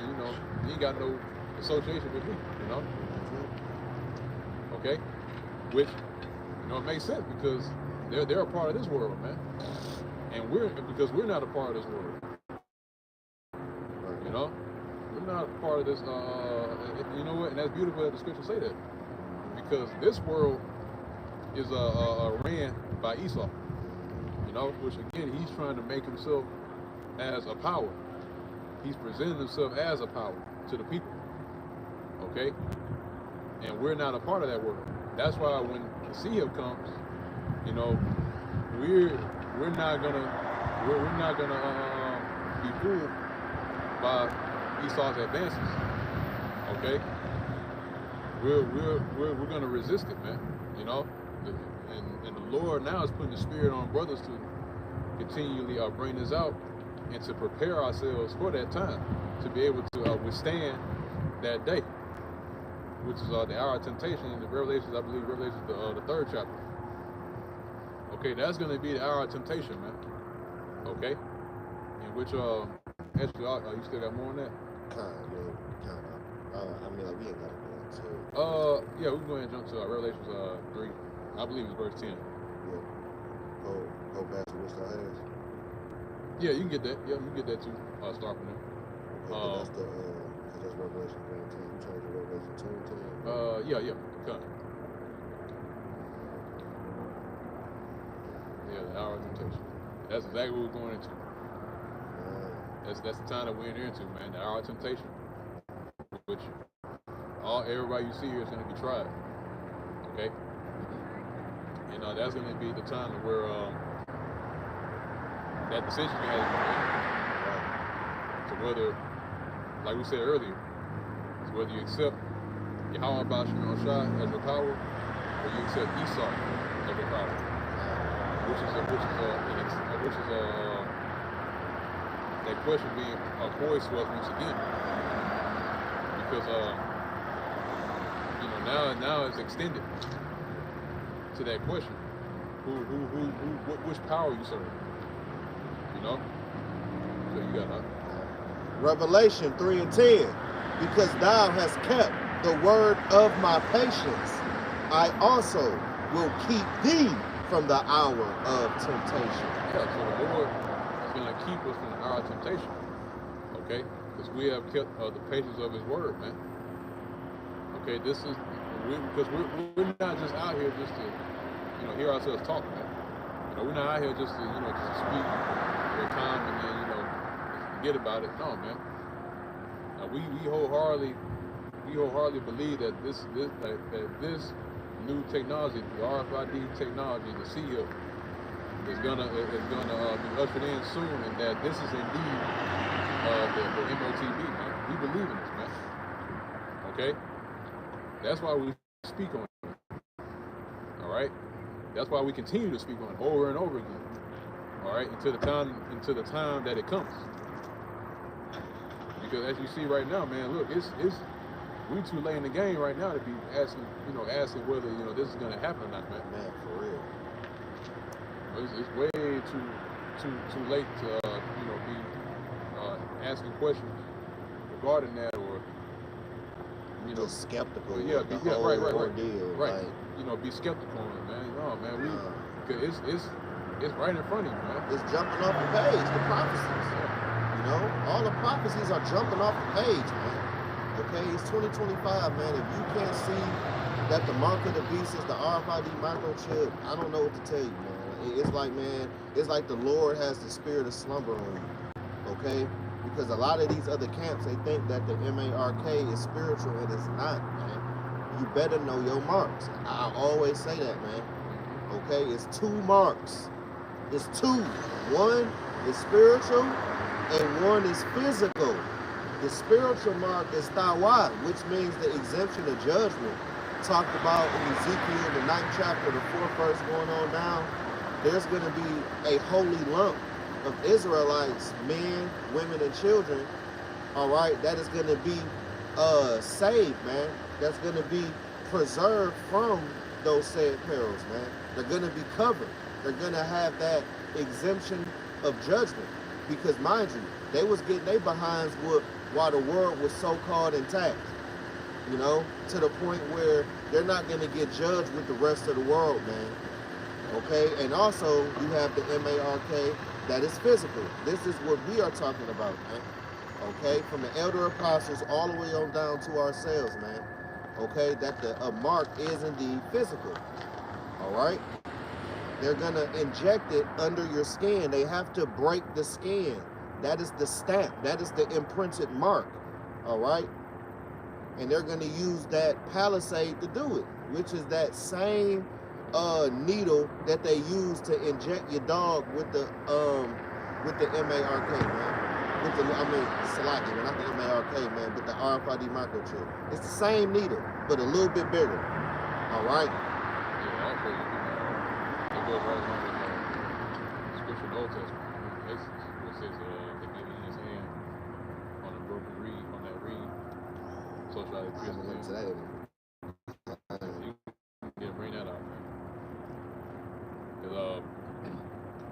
you ain't got no association with me. Okay, which it makes sense because they're a part of this world, man, and because we're not a part of this world. We're not a part of this. You know what? And that's beautiful that the scriptures say that, because this world is ran by Esau. Which again, he's trying to make himself as a power. He's presenting himself as a power to the people. Okay. And we're not a part of that world. That's why when the Seer comes, we're not gonna be fooled by Esau's advances. Okay, we're gonna resist it, man. And the Lord now is putting the Spirit on brothers to continually bring this out and to prepare ourselves for that time to be able to withstand that day, which is the hour of temptation in the Revelations, I believe Revelations, the 3rd chapter. Okay, that's going to be the hour of temptation, man. Okay? In which, actually, you still got more on that? Kind of. We ain't got to go into. Yeah, we can go ahead and jump to Revelations 3. I believe it's verse 10. Yeah. Go back to which thou hast. Yeah, you can get that. Yeah, you can get that too. Start from there. Okay, that's Revelation 3 and 10. You trying to do Revelation 2 and 10? Yeah. Come. Yeah, the hour of temptation. That's exactly what we're going into. That's the time that we're into, man. The hour of temptation. Which everybody you see here is going to be tried. Okay? And that's going to be the time where that decision has to be made. So whether, like we said earlier, is whether you accept Yahweh Bashar as your power, or you accept Esau as your power, which is that question being poised to us once again, because now it's extended to that question: which power you serve? So you got Revelation 3 and 10. Because thou hast kept the word of my patience, I also will keep thee from the hour of temptation. Yeah, so the Lord is going to keep us from the hour of temptation. Okay? Because we have kept the patience of his word, man. Okay, because we're not just out here just to, hear ourselves talk, man. We're not out here just to, just to speak for a time and then, forget about it. No, man. We wholeheartedly we wholeheartedly believe that this new technology, the RFID technology, the CHIP, is gonna be ushered in soon, and that this is indeed the MOTB, man. We believe in this, man. Okay, that's why we speak on it. All right, that's why we continue to speak on it over and over again. All right, until the time that it comes. Because as you see right now, man, look, it's we too late in the game right now to be asking whether this is gonna happen or not, man. Man, for real. It's way too late to be asking questions regarding that, or just skeptical. Yeah, of the yeah, whole right. ordeal, Right. Like, Be skeptical on it, man. No, man, cause it's right in front of you, man. It's jumping off the page, the prophecies. All the prophecies are jumping off the page, man. Okay, it's 2025, man. If you can't see that the mark of the beast is the RFID microchip, I don't know what to tell you, man. It's like, man, it's like the Lord has the spirit of slumber on you, okay? Because a lot of these other camps, they think that the MARK is spiritual, and it's not, man. You better know your marks. I always say that, man. Okay, it's 2 marks. It's 2. One is spiritual, and one is physical. The spiritual mark is Tawad, which means the exemption of judgment. Talked about in Ezekiel, the 9th chapter, the 4th verse going on down. There's going to be a holy lump of Israelites, men, women, and children, all right, that is going to be saved, man. That's going to be preserved from those said perils, man. They're going to be covered. They're going to have that exemption of judgment. Because, mind you, they was getting their behinds whooped while the world was so-called intact, to the point where they're not going to get judged with the rest of the world, man. Okay? And also, you have the MARK that is physical. This is what we are talking about, man. Okay? From the elder apostles all the way on down to ourselves, man. Okay? That the mark is indeed physical. All right? They're going to inject it under your skin. They have to break the skin. That is the stamp. That is the imprinted mark. All right? And they're going to use that palisade to do it, which is that same needle that they use to inject your dog with the MARK, man. With the, Salaki, but not the MARK, man, but the RFID microchip. It's the same needle, but a little bit bigger. All right? Yeah, actually, it goes right along with Scripture in the Old Testament. Basically, it says they gave it in his hand on a broken reed, on that reed. So shall they pierce his hand. Yeah, bring that out, man. Because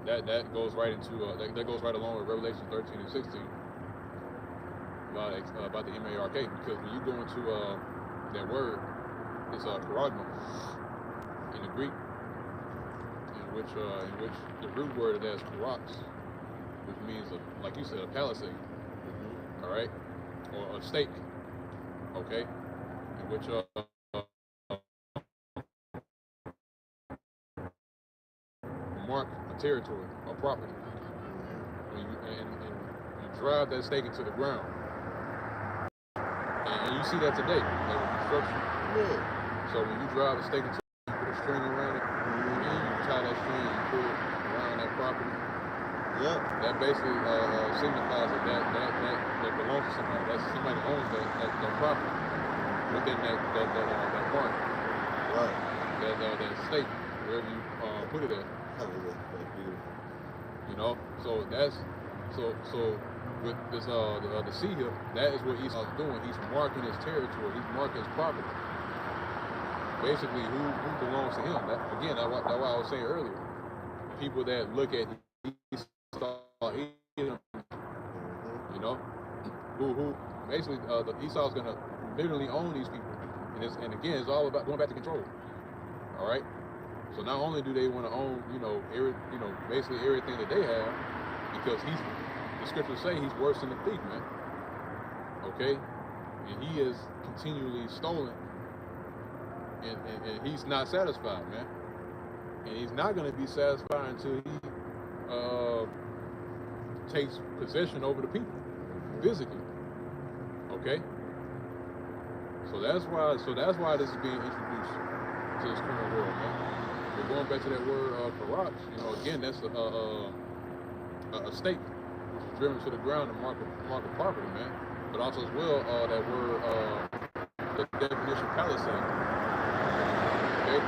that goes right into that goes right along with Revelation 13 and 16 about the MARK. Because when you go into that word, it's charagma in the Greek, in which the root word of that is charax, which means like you said, a palisade. All right, or a stake. Okay, in which mark a territory or property. When you drive that stake into the ground, and you see that today, like with construction. Yeah. So when you drive a stake into, you put a string around it, and you tie that string and you pull it around that property. Yep. That basically signifies that belongs to somebody. That's somebody owns that property within that park. Right. That state, wherever you put it at. So that's so with this the sea here, that is what Esau's doing. He's marking his territory. He's marking his property. Basically, who belongs to him. That's why I was saying earlier. People that look at Esau, who basically Esau's gonna literally own these people, and again, it's all about going back to control. All right. So not only do they want to own, basically everything that they have, because the scriptures say he's worse than a thief, man. Okay, and he is continually stolen, and he's not satisfied, man. And he's not going to be satisfied until he takes possession over the people, physically. Okay. So that's why this is being introduced to this current world, man. But going back to that word Karat, you know, again, that's a stake which is driven to the ground and mark of property, man. But also as well, that word, the definition palisade. Okay,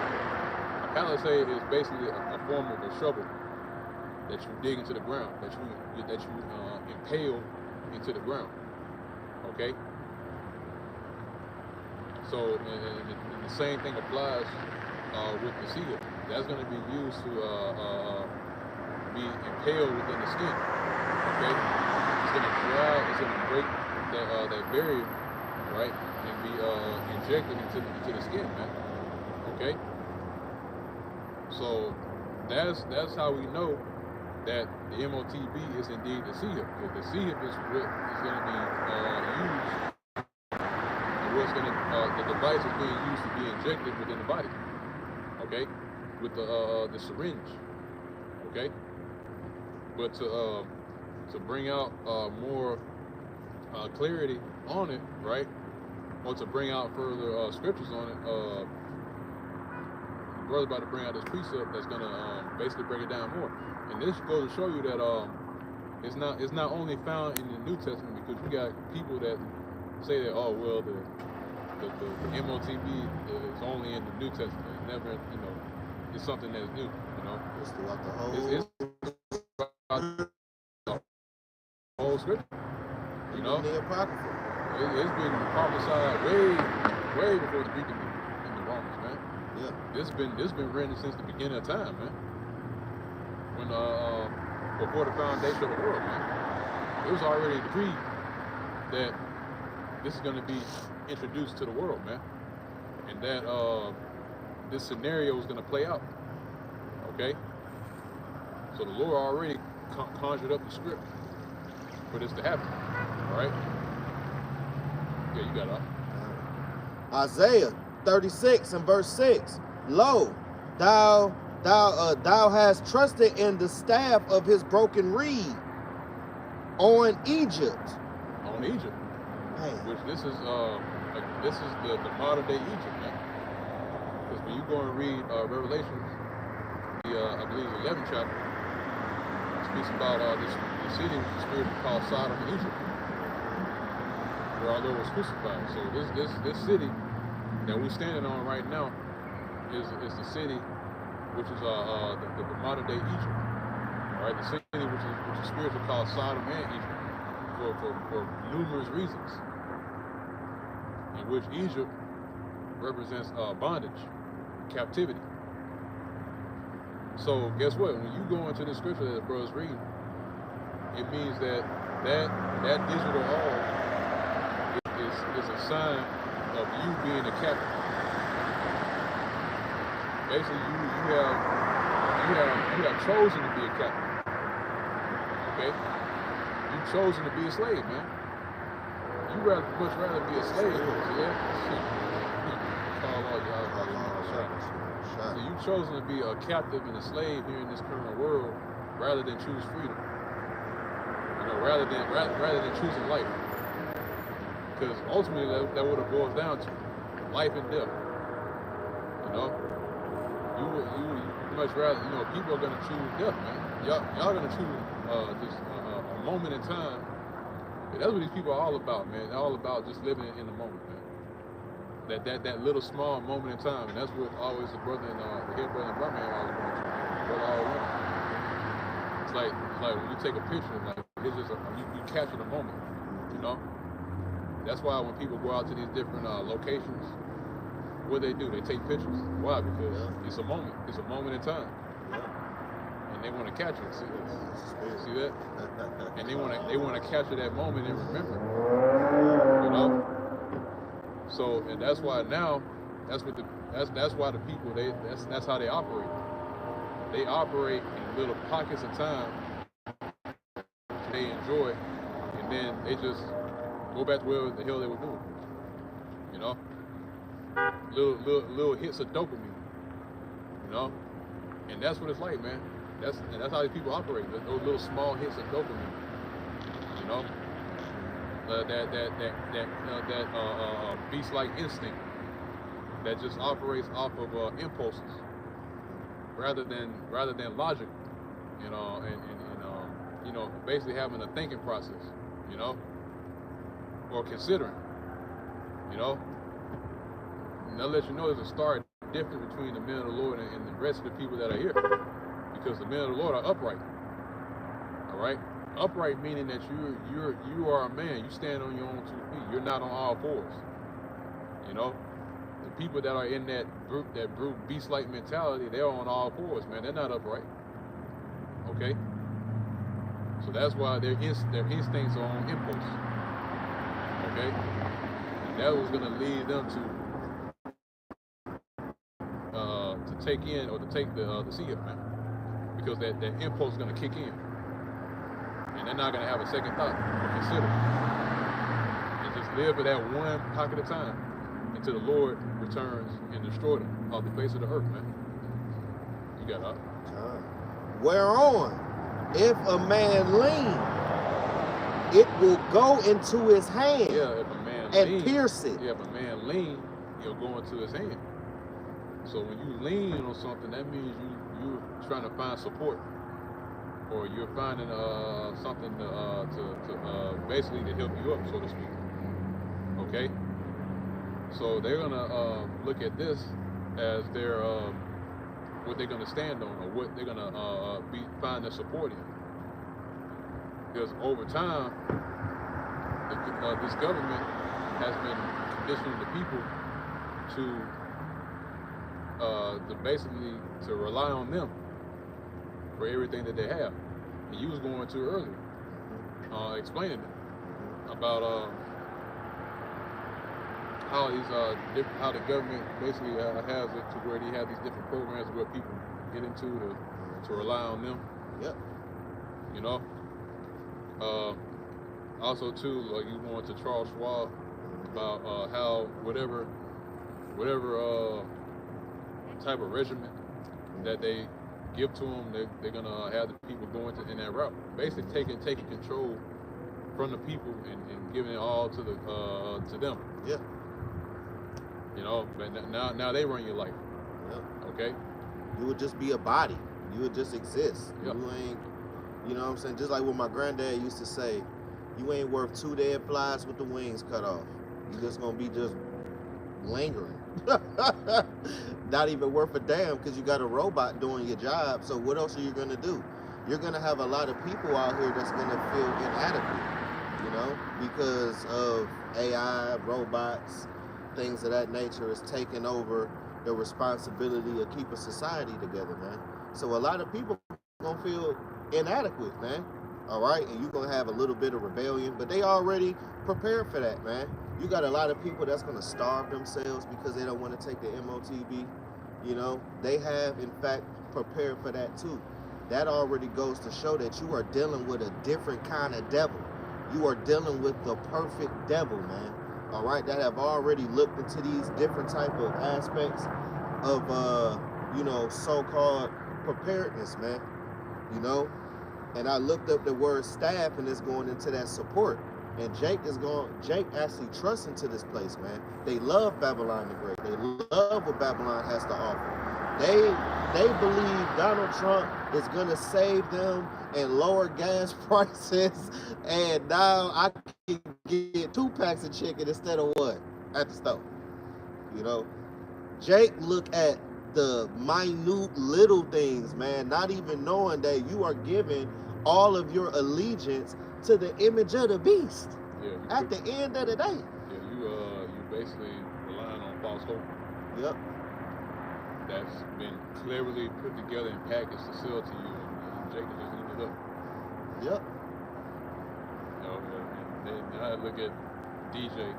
a palisade is basically a form of a shovel that you dig into the ground, that you impale into the ground. Okay. So, and the same thing applies with the seal. That's going to be used to be impaled within the skin. Okay, it's going to drive, it's going to break that barrier, right, and be injected into the skin, man. Okay. So that's how we know that the MOTB is indeed the seal. Because the seal is what is going to be used. What's gonna the device is being used to be injected within the body, okay, with the syringe, okay. But to bring out more clarity on it, right, or to bring out further scriptures on it, the brother's about to bring out this precept that's gonna basically break it down more. And this goes to show you that it's not only found in the New Testament, because you got people that say that, oh well, the MOTB is only in the New Testament. It's never, you know, it's something that's new, you know. It's throughout the whole. It's the whole scripture, you know. The Apocrypha. It's been prophesied way before the Greek and the Romans, man. Yeah. This been written since the beginning of time, man. When before the foundation of the world, man. It was already decreed that this is going to be introduced to the world, man, and that this scenario is going to play out. Okay, so the Lord already conjured up the script for this to happen. All right. Yeah, you got it. Isaiah 36 and verse 6. Lo, thou hast trusted in the staff of his broken reed on Egypt. On Egypt. Which this is the modern day Egypt, man. Because when you go and read Revelations, I believe 11th chapter, it speaks about this city which is spiritually called Sodom and Egypt, where our Lord was crucified. So this city that we're standing on right now is the city which is the modern day Egypt. All right, the city which is spiritually called Sodom and Egypt for numerous reasons. In which Egypt represents bondage, captivity. So guess what? When you go into the scripture that the brother's reading, it means that digital all is a sign of you being a captive. Basically, you have chosen to be a captive. Okay, you've chosen to be a slave, man. You much rather be a slave, yeah? So you've chosen to be a captive and a slave here in this current world rather than choose freedom. You know, rather than choosing life. Because ultimately that would have boiled down to life and death. You know? You much rather, you know, people are gonna choose death, man. Y'all gonna choose just a moment in time. Yeah, that's what these people are all about, man. They're all about just living in the moment, man. That little small moment in time, and that's what always the brother in the head brother in Birmingham always wants. Brother always wants. It's like when you take a picture, like it's just you capture the moment, you know. That's why when people go out to these different locations, what they do, they take pictures. Why? Because it's a moment. It's a moment in time. And they want to catch it. See that? And they want to capture that moment and remember it. You know? So, and that's why now, that's why the people, that's how they operate. They operate in little pockets of time they enjoy, and then they just go back to where the hell they were doing. You know? Little hits of dopamine. You know? And that's what it's like, man. That's how these people operate. Those little small hits of dopamine. You know? beast-like instinct that just operates off of impulses rather than logic, and basically having a thinking process, or considering, and I'll let you know there's a stark difference between the men of the Lord and the rest of the people that are here, because the men of the Lord are upright. All right, upright meaning that you are a man. You stand on your own 2 feet. You're not on all fours. The people that are in that brute beast-like mentality, they're on all fours, man. They're not upright. Okay, so that's why their instincts are on impulse. Okay, and that was gonna lead them to take in or to take the CF, man, because that impulse is gonna kick in, and they're not gonna have a second thought or consider, and just live for that one pocket of time until the Lord returns and destroys them off the face of the earth, man. You got it. Whereon, if a man lean, it will go into his hand, if a man and pierce it. Yeah, if a man lean, it'll go into his hand. So when you lean on something, that means you're trying to find support, or you're finding something to basically to help you up, so to speak. Okay. So they're gonna look at this as their what they're gonna stand on, or what they're gonna find their support in. Because over time, this government has been conditioning the people to basically to rely on them for everything that they have. And you was going to earlier, explaining it about how the government basically has it to where they have these different programs where people get into to rely on them. Yep. Also too, like you going to Charles Schwab about how whatever type of regimen that they give to them, they're gonna have the people going in that route, basically taking control from the people and giving it all to them. Yeah. But now they run your life. Yep. Okay. You would just be a body. You would just exist. Yep. You ain't, you know what I'm saying? Just like what my granddad used to say, you ain't worth 2 dead flies with the wings cut off. You just gonna be just lingering. Not even worth a damn, because you got a robot doing your job. So what else are you gonna do? You're gonna have a lot of people out here that's gonna feel inadequate, because of AI, robots, things of that nature is taking over the responsibility of keeping society together, man. So a lot of people gonna feel inadequate, man. All right, and you're gonna have a little bit of rebellion, but they already prepared for that, man. You got a lot of people that's gonna starve themselves because they don't want to take the MOTB. They have in fact prepared for that too. That already goes to show that you are dealing with a different kind of devil. You are dealing with the perfect devil, man. All right, that have already looked into these different type of aspects of so-called preparedness, man. And I looked up the word staff, and it's going into that support. And Jake actually trusts into this place, man. They love Babylon the Great. They love what Babylon has to offer. They believe Donald Trump is gonna save them and lower gas prices, and now I can get 2 packs of chicken instead of 1 at the store. Jake look at the minute little things, man, not even knowing that you are giving all of your allegiance to the image of the beast. Yeah, at the end of the day. Yeah, you basically relying on false hope. Yep. That's been cleverly put together and packaged to sell to you, and Jake is just eating it up. Yep. And now I look at DJ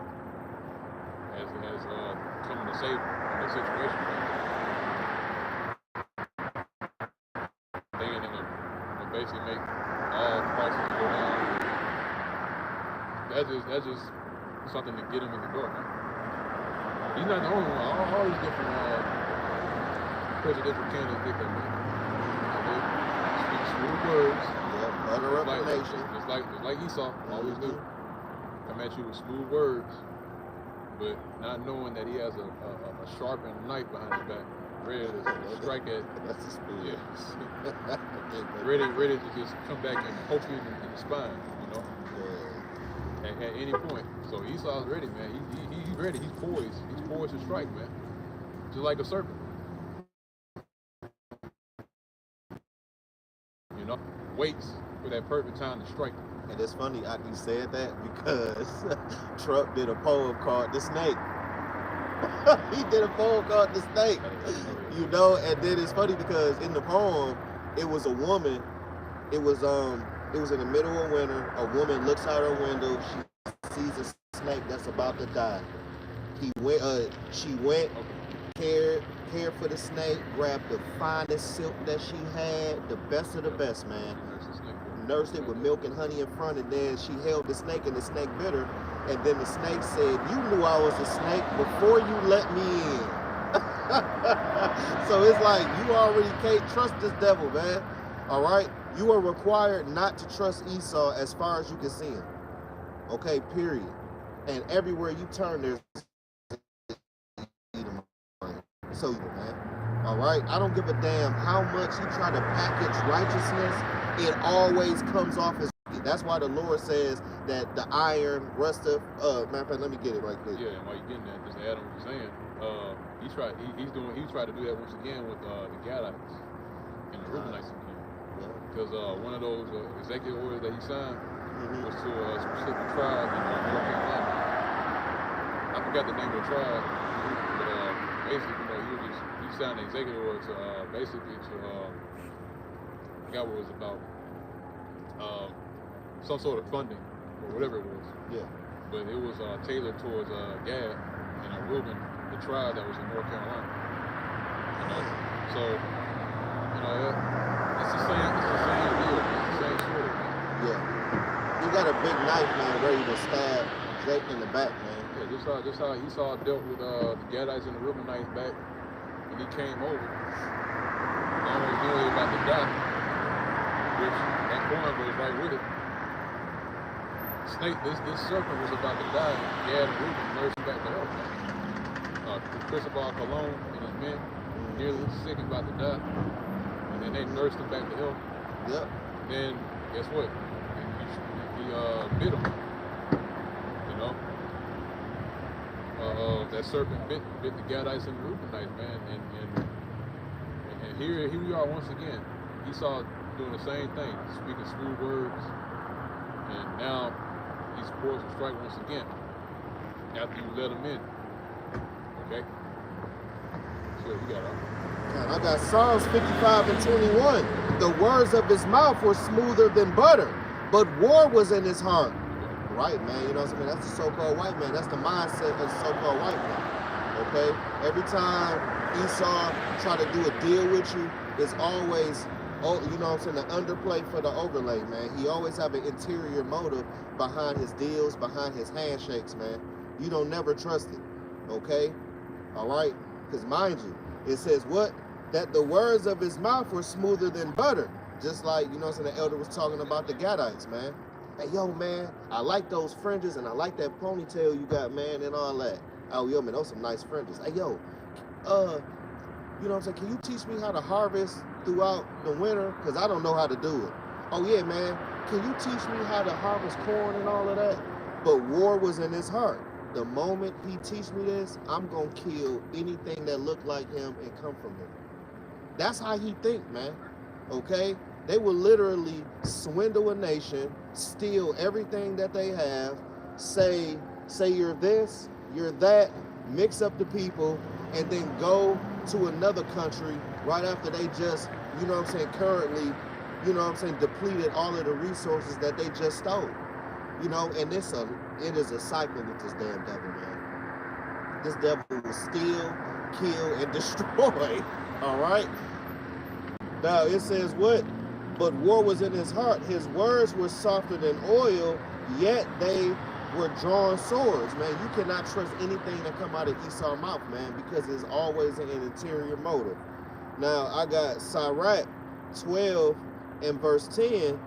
as coming to save the situation. Thinking they're gonna basically make all prices go down. That's just something to get him in the door, man. He's not the only one. All these different presidential candidates did that, man. They speak smooth words. Yep. Butter up the nation. Just like Esau always do. come at you with smooth words, but not knowing that he has a sharpened knife behind his back, ready to strike at. That's a smooth. Yeah. ready to just come back and poke you in the spine, you know. Yeah. At any point. So Esau's ready, man. He's ready. He's poised. He's poised to strike, man. Just like a serpent. You know, waits for that perfect time to strike. And it's funny you said that because Trump did a poem called "The Snake." He did a poem called "The Snake." You know, and then it's funny because in the poem, it was a woman. It was in the middle of winter. A woman looks out her window. She sees a snake that's about to die. She went, cared for the snake, grabbed the finest silk that she had, the best of the best, man. Nursed it with milk and honey in front, and then she held the snake, and the snake bit her. And then the snake said, "You knew I was a snake before you let me in." So it's like, you already can't trust this devil, man. All right? You are required not to trust Esau as far as you can see him. Okay, period. And everywhere you turn, there's so man. All right? I don't give a damn how much you try to package righteousness, it always comes off as wicked. That's why the Lord says that the iron rusteth. Matter of fact, let me get it right there. Yeah, and while you're getting that, just to add on what you're saying, he tried to do that once again with the Gadites and the Reubenites again. Because one of those executive orders that he signed was to a specific tribe in North Carolina. I forgot the name of the tribe, but basically, you know, he signed an executive order to basically to I forgot what it was about, some sort of funding or whatever it was. Yeah. But it was tailored towards Gad and Reuben, the tribe that was in North Carolina. You know, so you know. It's the same deal. It's the same story, man. Yeah. You got a big knife, man, ready to stab Jake in the back, man. Yeah, just how Esau dealt with the Gadites and the Reubenites back when he came over. Almost nearly about to die, which that coin goes right with it. Snake, this serpent was about to die, and Gad and Reuben nursed him back to health. Cristobal Colon and his men nearly sick and about to die. And they nursed him back to health. Yep. Then guess what? He bit him. You know. That serpent bit the Gadites and the Reubenites, man. And here we are once again. Esau doing the same thing, speaking smooth words, and now he's poised to strike once again after you let him in. Okay. So you got And I got Psalms 55 and 21. The words of his mouth were smoother than butter, but war was in his heart. Right, man. You know what I'm saying? That's the so-called white man. That's the mindset of the so-called white man. Okay? Every time Esau try to do a deal with you, it's always, you know what I'm saying, the underplay for the overlay, man. He always have an interior motive behind his deals, behind his handshakes, man. You don't never trust it. Okay? All right? Because mind you, it says what? That the words of his mouth were smoother than butter. Just like, you know what I'm saying, the elder was talking about the Gadites, man. Hey, yo, man, I like those fringes and I like that ponytail you got, man, and all that. Oh, yo, man, those some nice fringes. Hey, yo, you know what I'm saying, can you teach me how to harvest throughout the winter? Because I don't know how to do it. Oh, yeah, man, can you teach me how to harvest corn and all of that? But war was in his heart. The moment he teach me this, I'm going to kill anything that look like him and come from him. That's how he think, man, okay? They will literally swindle a nation, steal everything that they have, say you're this, you're that, mix up the people, and then go to another country right after they just, you know what I'm saying, currently, you know what I'm saying, depleted all of the resources that they just stole. You know, and it is a cycle with this damn devil, man. This devil will steal, kill, and destroy, all right? Now, it says what? But war was in his heart. His words were softer than oil, yet they were drawn swords, man. You cannot trust anything that come out of Esau's mouth, man, because there's always an interior motive. Now, I got Sirach 12 and verse 10.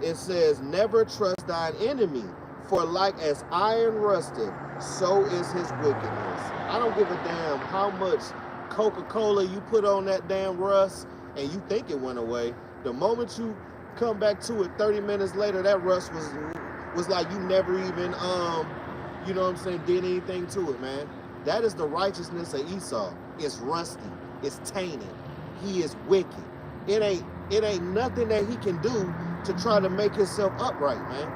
It says, never trust thine enemy, For like as iron rusteth, so is his wickedness. I don't give a damn how much Coca-Cola you put on that damn rust and you think it went away. The moment you come back to it 30 minutes later, that rust was like you never even you know what I'm saying, did anything to it, man. That is the righteousness of Esau. It's rusty. It's tainted. He is wicked. It ain't nothing that he can do to try to make himself upright, man.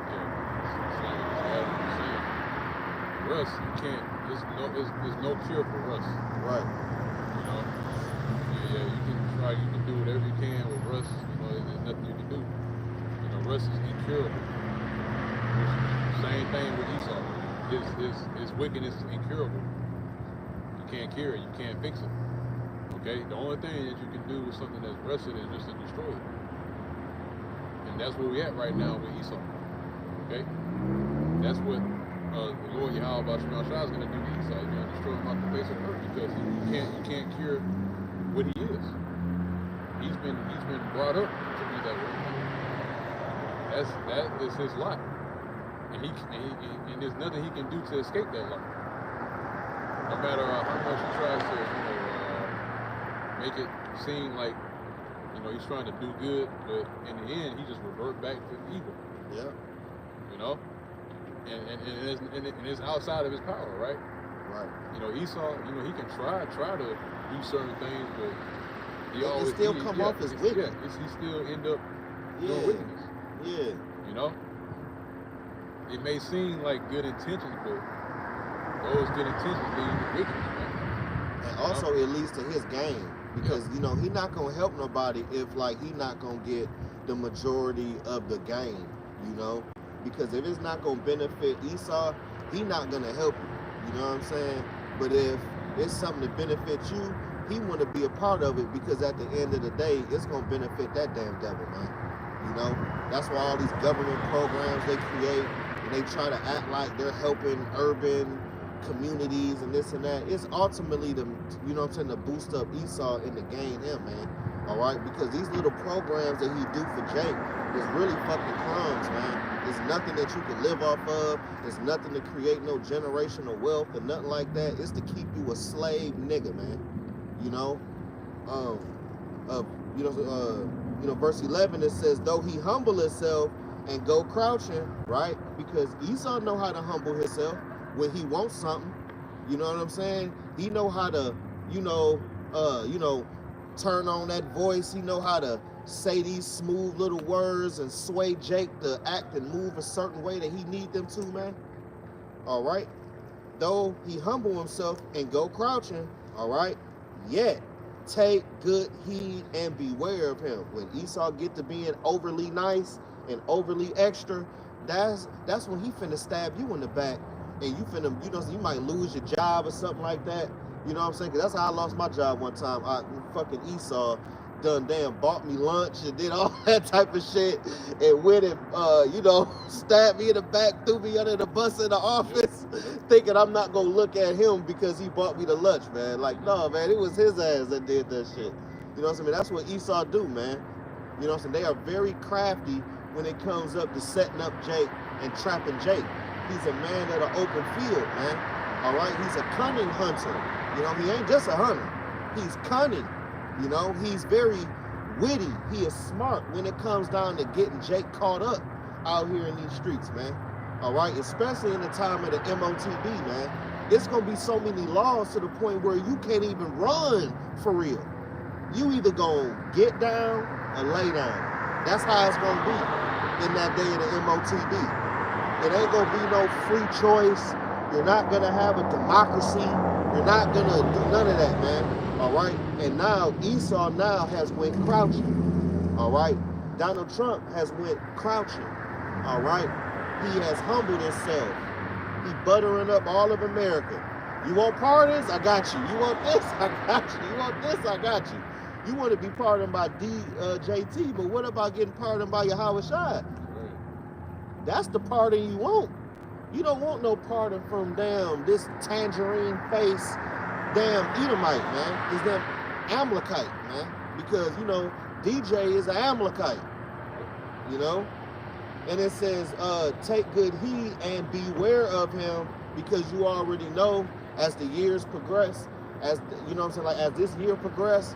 Rust, you can't. There's no cure for rust. Right. You know. Yeah, you can try. You can do whatever you can with rust. You know, there's nothing you can do. You know, rust is incurable. Same thing with Esau. His wickedness is incurable. You can't cure it. You can't fix it. Okay. The only thing that you can do with something that's rusted is just to destroy it. And that's where we at right now with Esau. Okay. That's what. The Lord Yahweh Shema Shah is going to do to Esau. He's going to destroy him off the face of the earth because you can't cure what he is. He's been brought up to be that way. That is his lot, and there's nothing he can do to escape that lot. No matter how much he tries to make it seem like he's trying to do good, but in the end he just revert back to evil. Yeah. You know. And it's outside of his power, right? Right. Esau, he can try to do certain things, but he still come off as wicked. Yeah, he still end up doing wickedness. Yeah. It may seem like good intentions, but those good intentions lead to wickedness, man. And also it leads to his gain because he's not gonna help nobody if he not gonna get the majority of the gain, Because if it's not going to benefit Esau, he not going to help you. You know what I'm saying? But if it's something to benefit you, he want to be a part of it because at the end of the day, it's going to benefit that damn devil, man. That's why all these government programs they create and they try to act like they're helping urban communities and this and that. It's ultimately to boost up Esau and to gain him, man. All right? Because these little programs that he do for Jake is really fucking crumbs, man. There's nothing that you can live off of. There's nothing to create no generational wealth or nothing like that. It's to keep you a slave nigga, man. Verse 11 it says, though he humble himself and go crouching, right? Because Esau know how to humble himself when he wants something. You know what I'm saying? He know how to, turn on that voice. He know how to say these smooth little words and sway Jake to act and move a certain way that he need them to, man. All right. Though he humble himself and go crouching, all right, yet take good heed and beware of him. When Esau get to being overly nice and overly extra, that's when he finna stab you in the back and you finna, you might lose your job or something like that. You know what I'm saying? 'Cause that's how I lost my job one time. Fucking Esau bought me lunch and did all that type of shit and went and, stabbed me in the back, threw me under the bus in the office, thinking I'm not going to look at him because he bought me the lunch, man. Like, no, man, it was his ass that did that shit. You know what I'm saying? That's what Esau do, man. You know what I'm saying? They are very crafty when it comes up to setting up Jake and trapping Jake. He's a man of the open field, man. All right? He's a cunning hunter. He ain't just a hunter. He's cunning. He's very witty. He is smart when it comes down to getting Jake caught up out here in these streets, man. All right? Especially in the time of the MOTB, man. It's going to be so many laws to the point where you can't even run for real. You either going to get down or lay down. That's how it's going to be in that day of the MOTB. It ain't going to be no free choice. You're not going to have a democracy. You're not going to do none of that, man. All right? And now Esau has went crouching. All right? Donald Trump has went crouching. All right? He has humbled himself. He buttering up all of America. You want pardons? I got you. You want this? I got you. You want this? I got you. You want to be pardoned by DJT, but what about getting pardoned by Yahweh Shai? That's the pardon you want. You don't want no pardon from this tangerine face damn Edomite, man. This damn Amalekite, man. Because, DJ is an Amalekite. And it says, take good heed and beware of him, because you already know as the years progress, as you know what I'm saying, like as this year progress,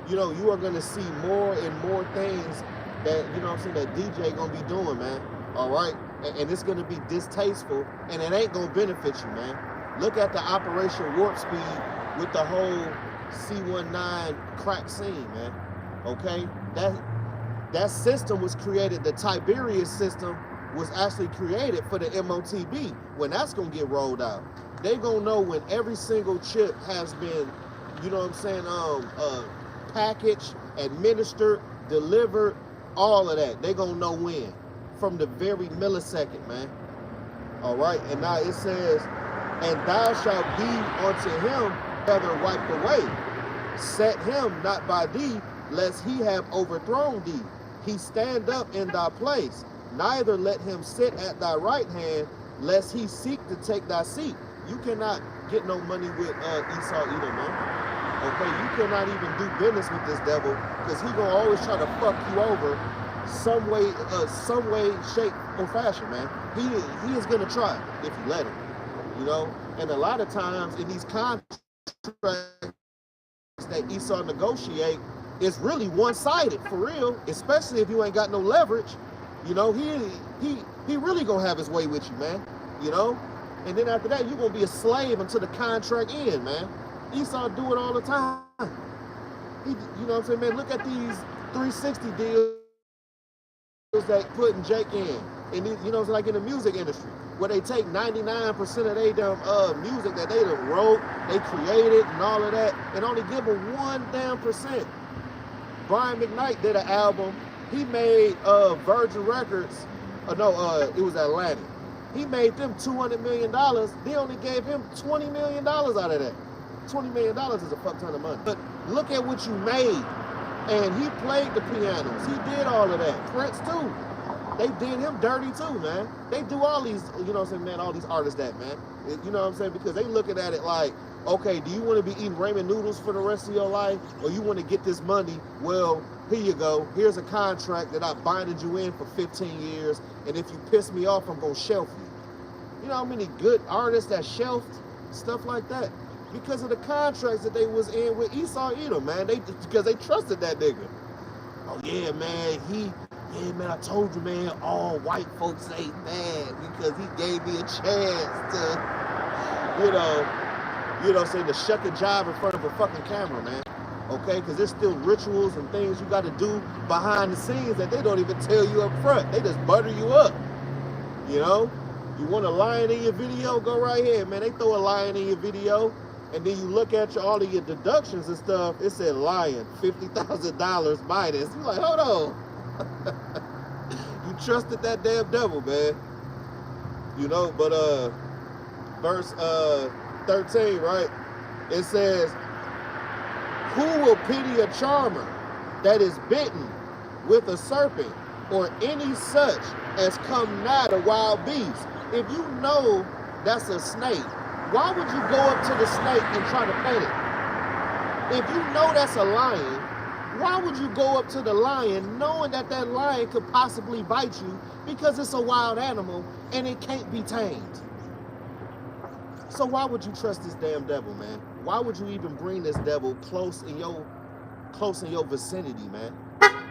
you know, you are gonna see more and more things that, you know what I'm saying, that DJ gonna be doing, man. All right, and it's gonna be distasteful, and it ain't gonna benefit you, man. Look at the Operation Warp Speed with the whole C19 crack scene, man. Okay, that system was created. The Tiberius system was actually created for the MOTB. When that's gonna get rolled out, they gonna know when every single chip has been, you know what I'm saying, packaged, administered, delivered, all of that. They gonna know when, from the very millisecond, man. All right, and now it says, and thou shalt be unto him feather wiped away. Set him not by thee, lest he have overthrown thee. He stand up in thy place. Neither let him sit at thy right hand, lest he seek to take thy seat. You cannot get no money with Esau either, man. Okay, you cannot even do business with this devil, because he gonna always try to fuck you over some way, shape, or fashion, man. He is gonna try if you let him, you know. And a lot of times in these contracts that Esau negotiate, it's really one-sided for real, especially if you ain't got no leverage. You know, he really gonna have his way with you, man. You know, and then after that, you're gonna be a slave until the contract end, man. Esau do it all the time. You know what I'm saying, man? Look at these 360 deals that putting Jake in, and you know, it's like in the music industry, where they take 99% of their damn music that they done wrote, they created, and all of that, and only give them 1% Brian McKnight did an album. He made Virgin Records, it was Atlantic. He made them $200 million. They only gave him $20 million out of that. $20 million is a fuck ton of money. But look at what you made. And he played the pianos. He did all of that. Prince too. They did him dirty too, man. They do all these, you know what I'm saying, man, all these artists that, man. You know what I'm saying? Because they looking at it like, okay, do you want to be eating ramen noodles for the rest of your life, or you want to get this money? Well, here you go. Here's a contract that I binded you in for 15 years, and if you piss me off, I'm going to shelf you. You know how many good artists that shelved stuff like that? Because of the contracts that they was in with Esau Edom, man. Because they trusted that nigga. Oh, yeah, man, I told you, man, all white folks ain't bad because he gave me a chance to, you know, say, to shuck a job in front of a fucking camera, man. Okay, because there's still rituals and things you got to do behind the scenes that they don't even tell you up front. They just butter you up, you know? You want a lion in your video? Go right here, man. They throw a lion in your video, and then you look at all of your deductions and stuff. It said lion, $50,000 minus. You're like, hold on. You trusted that damn devil, man. You know, but verse 13, right? It says, who will pity a charmer that is bitten with a serpent, or any such as come nigh a wild beast? If you know that's a snake, why would you go up to the snake and try to pet it? If you know that's a lion, why would you go up to the lion knowing that that lion could possibly bite you, because it's a wild animal and it can't be tamed? So why would you trust this damn devil, man? Why would you even bring this devil close in your vicinity, man?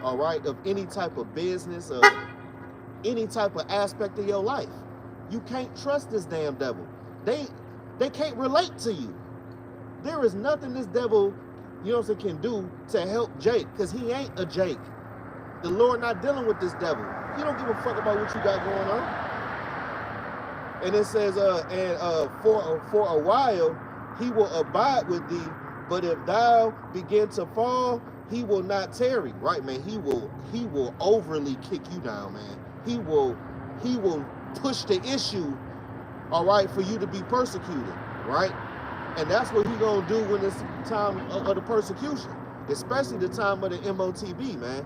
All right, of any type of business, of any type of aspect of your life. You can't trust this damn devil. They can't relate to you. There is nothing this devil, you know what I'm saying, can do to help Jake, because he ain't a Jake. The Lord not dealing with this devil. He don't give a fuck about what you got going on. And it says, for a while he will abide with thee, but if thou begin to fall, he will not tarry. Right, man? He will overly kick you down, man. He will push the issue, all right, for you to be persecuted, right? And that's what he gonna do when it's time of the persecution, especially the time of the MOTB, man.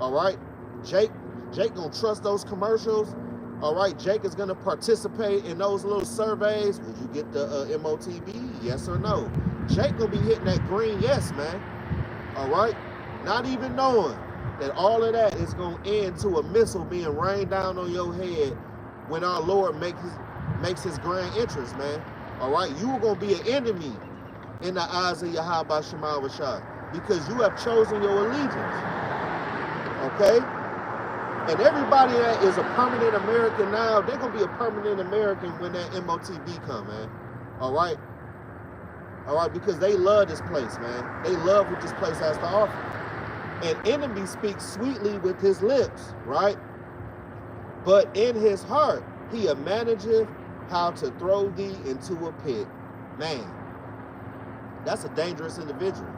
All right, Jake gonna trust those commercials. All right, Jake is gonna participate in those little surveys. Will you get the MOTB? Yes or no? Jake gonna be hitting that green yes, man. All right, not even knowing that all of that is going to end to a missile being rained down on your head when our Lord makes his grand entrance, man. All right? You are going to be an enemy in the eyes of Yahweh Shema Rashad because you have chosen your allegiance. Okay? And everybody that is a permanent American now, they're going to be a permanent American when that MOTB come, man. All right? All right? Because they love this place, man. They love what this place has to offer. An enemy speaks sweetly with his lips, right? But in his heart, he manageth how to throw thee into a pit. Man, that's a dangerous individual.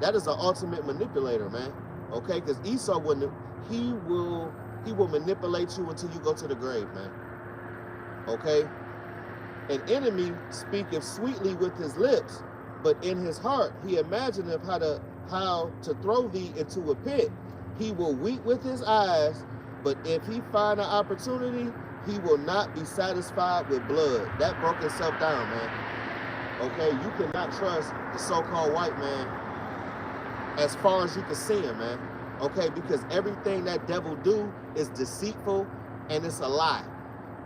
That is an ultimate manipulator, man. Okay, because Esau he will manipulate you until you go to the grave, man. Okay? An enemy speaketh sweetly with his lips, but in his heart he imagineth how to throw thee into a pit. He will weep with his eyes, but if he find an opportunity, he will not be satisfied with blood. That broke itself down, man. Okay, you cannot trust the so-called white man as far as you can see him, man. Okay, because everything that devil do is deceitful and it's a lie.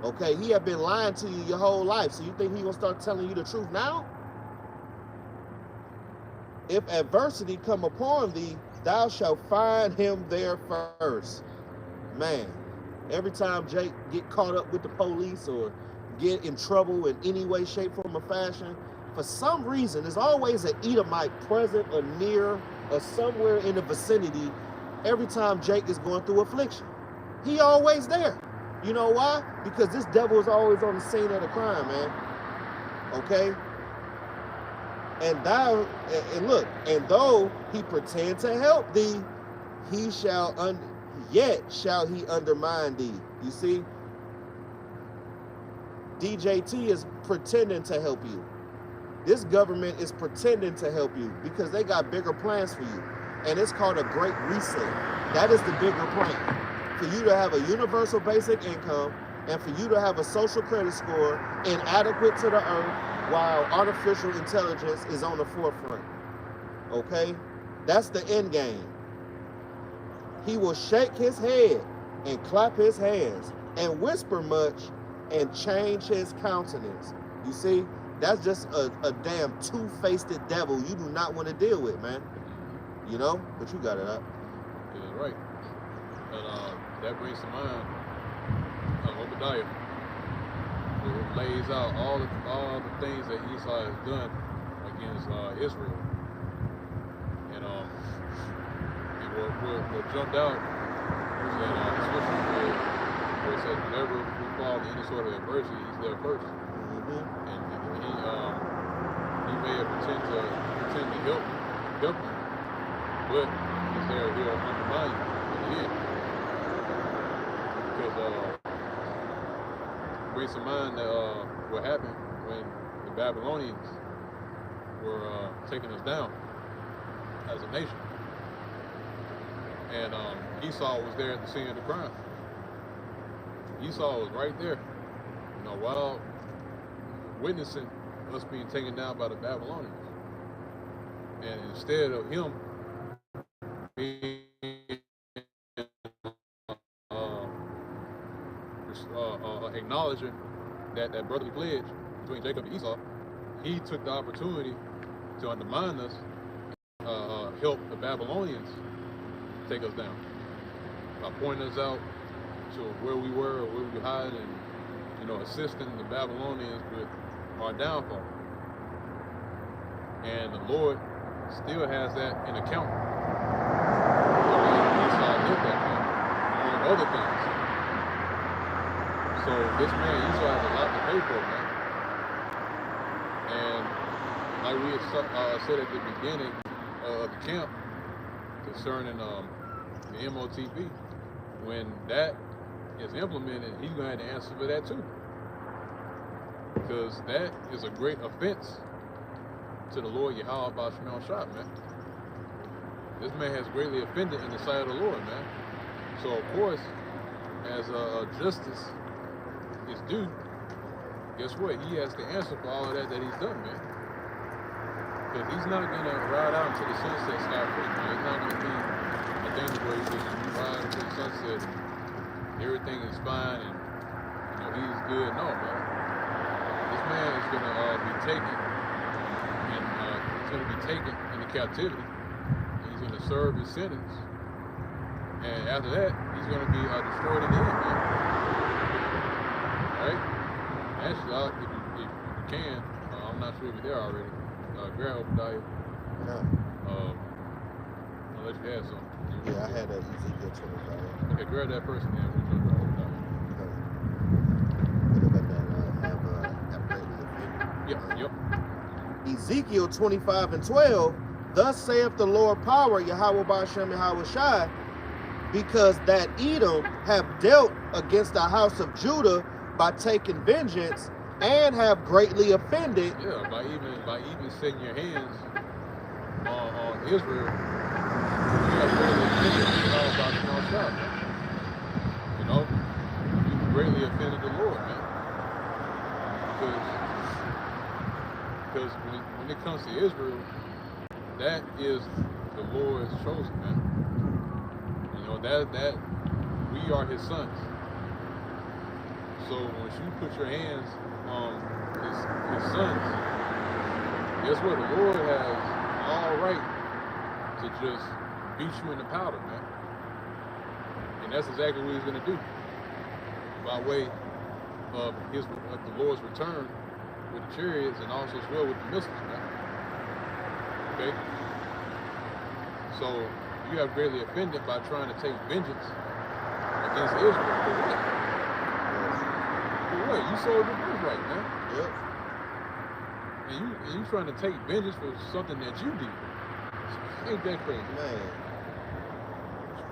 Okay, he have been lying to you your whole life. So you think he gonna start telling you the truth now? If adversity come upon thee, thou shalt find him there first. Man, every time Jake get caught up with the police or get in trouble in any way, shape, form, or fashion, for some reason, there's always an Edomite present or near or somewhere in the vicinity every time Jake is going through affliction. He always there. You know why? Because this devil is always on the scene of the crime, man. Okay? And though he pretend to help thee, yet shall he undermine thee. You see? DJT is pretending to help you. This government is pretending to help you because they got bigger plans for you. And it's called a Great Reset. That is the bigger plan. For you to have a universal basic income and for you to have a social credit score inadequate to the earth while artificial intelligence is on the forefront. Okay? That's the end game. He will shake his head and clap his hands and whisper much and change his countenance. You see? That's just a damn two-faced devil you do not want to deal with, man. You know? But you got it up. Yeah, right. And that brings to mind Obadiah. It lays out all the things that Esau has done against Israel. And what jumped out was that scripture where it says whenever we fall into any sort of adversity, he's there first. Mm-hmm. And he may pretend to help you, but he's there, he'll undermine you in the end. Because brings to mind that what happened when the Babylonians were taking us down as a nation. And Esau was there at the scene of the crime. Esau was right there, you know, while witnessing us being taken down by the Babylonians. And instead of him being acknowledging that brotherly pledge between Jacob and Esau, he took the opportunity to undermine us, help the Babylonians take us down by pointing us out to where we were or where we were hiding, and, you know, assisting the Babylonians with our downfall. And the Lord still has that in account. Esau did that, among other things. So this man Esau has a lot to pay for, man. And like we had said at the beginning of the camp concerning the MOTB, when that is implemented, he's going to have to answer for that too. Because that is a great offense to the Lord Yahweh Bashman Shah, man. This man has greatly offended in the sight of the Lord, man. So of course, as justice is due, guess what? He has to answer for all of that he's done, man. Because he's not gonna ride out into the sunset scot-free, man. It's not gonna be a think the way you ride into the sunset, and everything is fine, and he's good. No, man. This man is gonna be taken, and he's gonna be taken into captivity. And he's gonna serve his sentence, and after that, he's gonna be destroyed in the end, man. Right? Actually, if you can, I'm not sure if you're there already. Grab Obadiah. Yeah. I'll let you add something. Yeah, I had that Ezekiel 25. Okay, grab that person then. We're gonna grab Obadiah. Yep. Ezekiel 25 and 12. Thus saith the Lord power, Yahweh Ba'ashem Yahweh Shai, because that Edom have dealt against the house of Judah by taking vengeance, and have greatly offended. Yeah, by even setting your hands on Israel, you have greatly offended all about small shop, man. You greatly offended the Lord, man. Because when it comes to Israel, that is the Lord's chosen, man. That we are his sons. So once you put your hands on his sons, guess what? The Lord has all right to just beat you in the powder, man. And that's exactly what he's going to do by way of the Lord's return with the chariots, and also as well with the missiles, man. Okay? So you have greatly offended by trying to take vengeance against Israel. For what? For what? You sold your birthright, man. Yep. And you trying to take vengeance for something that you did. Ain't that crazy? Man.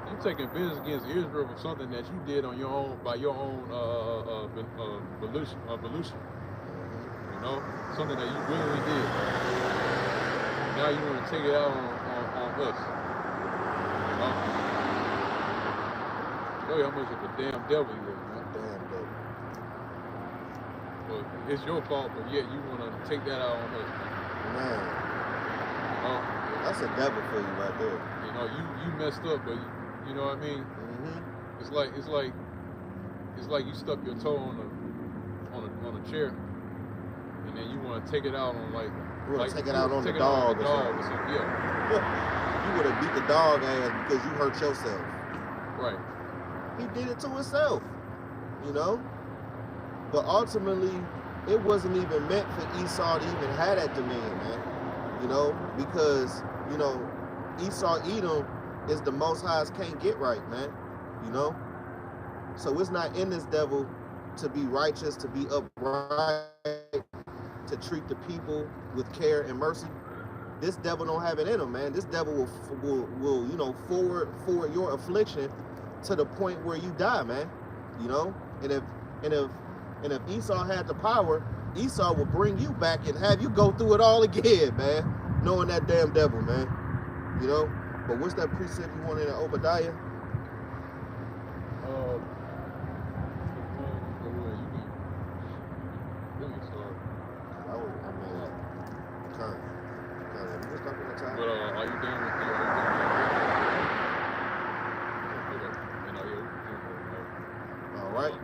You taking vengeance against Israel for something that you did on your own, by your own volition. Something that you willingly did. Now you want to take it out on us. Show you how much of a damn devil you is, man. Damn devil. Well, it's your fault, but yet you want to take that out on us, man. Man. That's a devil for you right there. You messed up, but you know what I mean? Mm-hmm. It's like you stubbed your toe on a chair, and then you want to take it out on you want to take it out on the dog or something. Yeah. You would have beat the dog ass because you hurt yourself. Right. He did it to himself, But ultimately, it wasn't even meant for Esau to even have that dominion, man. Because, Esau, Edom is the Most High's can't get right, man. So it's not in this devil to be righteous, to be upright, to treat the people with care and mercy. This devil don't have it in him, man. This devil will forward your affliction to the point where you die, man. And if Esau had the power, Esau will bring you back and have you go through it all again, man. Knowing that damn devil, man. But what's that precept you wanted in Obadiah? But are you done with the all right.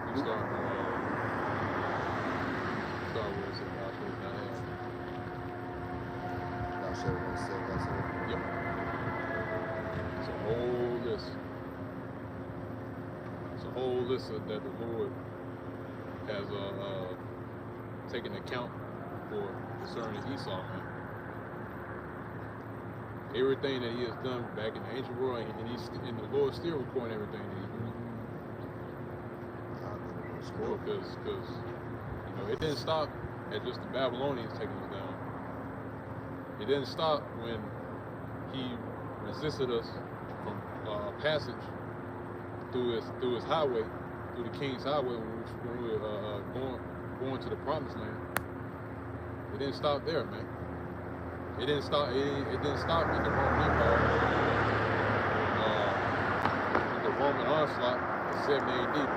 You start where it says thou shalt not have. Yep. It's a whole list. It's a whole list that the Lord has taken account for concerning Esau, man. Everything that he has done back in the ancient world, and the Lord still recording everything that he's doing. Because it didn't stop at just the Babylonians taking us down. It didn't stop when he resisted us from passage through his highway, through the King's Highway, when we were going to the Promised Land. It didn't stop there, man. It didn't stop in the Roman Empire. The Roman onslaught in 70 AD.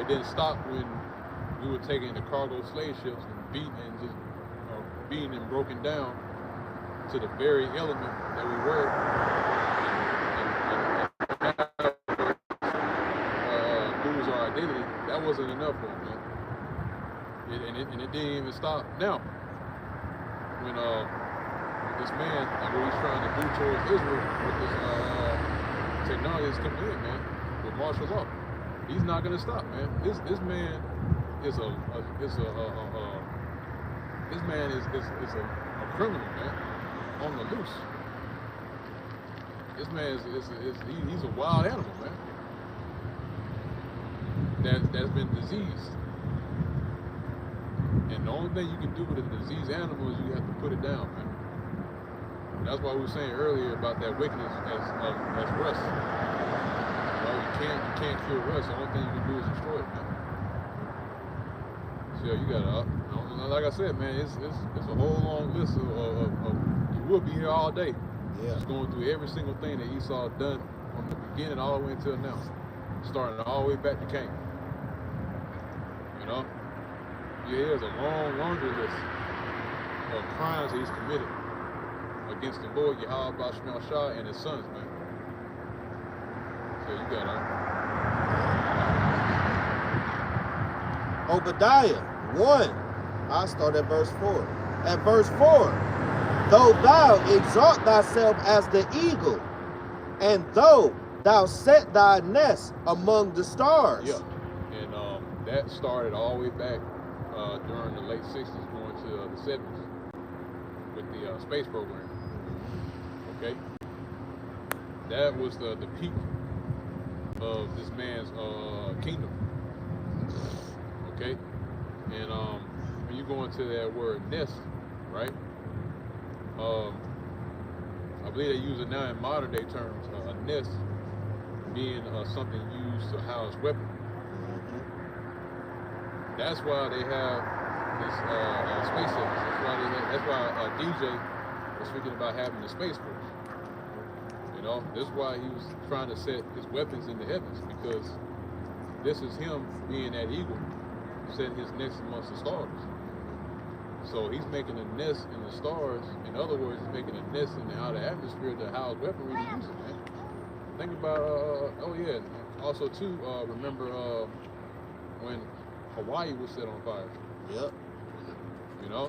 It didn't stop when we were taking the cargo slave ships and beaten and broken down to the very element that we were and lose our identity, that wasn't enough for him, man. And it didn't even stop now. When this man and what he's trying to do towards Israel with this technology that's coming in, man, with martial law, he's not gonna stop, man. This man is a criminal, man, on the loose. This man he's a wild animal, man. That's been diseased. And the only thing you can do with a diseased animal is you have to put it down, man. And that's why we were saying earlier about that wickedness as rust. Well, you can't cure rust. The only thing you can do is destroy it, man. So you gotta, like I said, man, it's a whole long list of you will be here all day. Yeah. Just going through every single thing that Esau done from the beginning all the way until now, starting all the way back to Cain. You know. Yeah, there's a long laundry list of crimes that he's committed against the Lord Yahweh Bashmal Shah and his sons, man. So you got Obadiah 1. I start at verse 4. At verse 4, though thou exalt thyself as the eagle, and though thou set thy nest among the stars. Yeah, and that started all the way back during the late 60s going to the 70s with the space program. Okay, that was the peak of this man's kingdom. Okay, and when you go into that word nest, right? I believe they use it now in modern day terms. A nest being something used to house weapons. That's why they have this SpaceX. That's why DJ was speaking about having the Space Force. You know, that's why he was trying to set his weapons in the heavens, because this is him being that eagle, setting his nest amongst the stars. So he's making a nest in the stars. In other words, he's making a nest in the outer atmosphere to house weaponry to use it, man. Think about, also too, remember when Hawaii was set on fire. Yep. You know?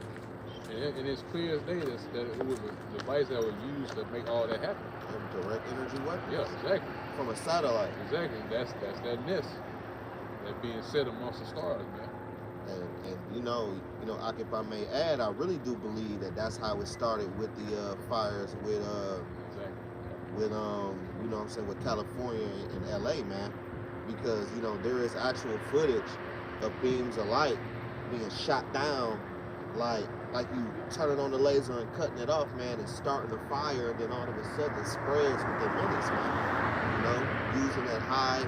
And it's clear as day that it was a device that was used to make all that happen. A direct energy weapon. Yeah, exactly. From a satellite. Exactly. That's that nest that being set amongst the stars, man. And you know, if I may add, I really do believe that that's how it started with the fires with with you know what I'm saying, with California and LA, man. Because, you know, there is actual footage of beams of light being shot down, like you turning on the laser and cutting it off, man, and starting the fire, and then all of a sudden it spreads within minutes, man. You know, using that high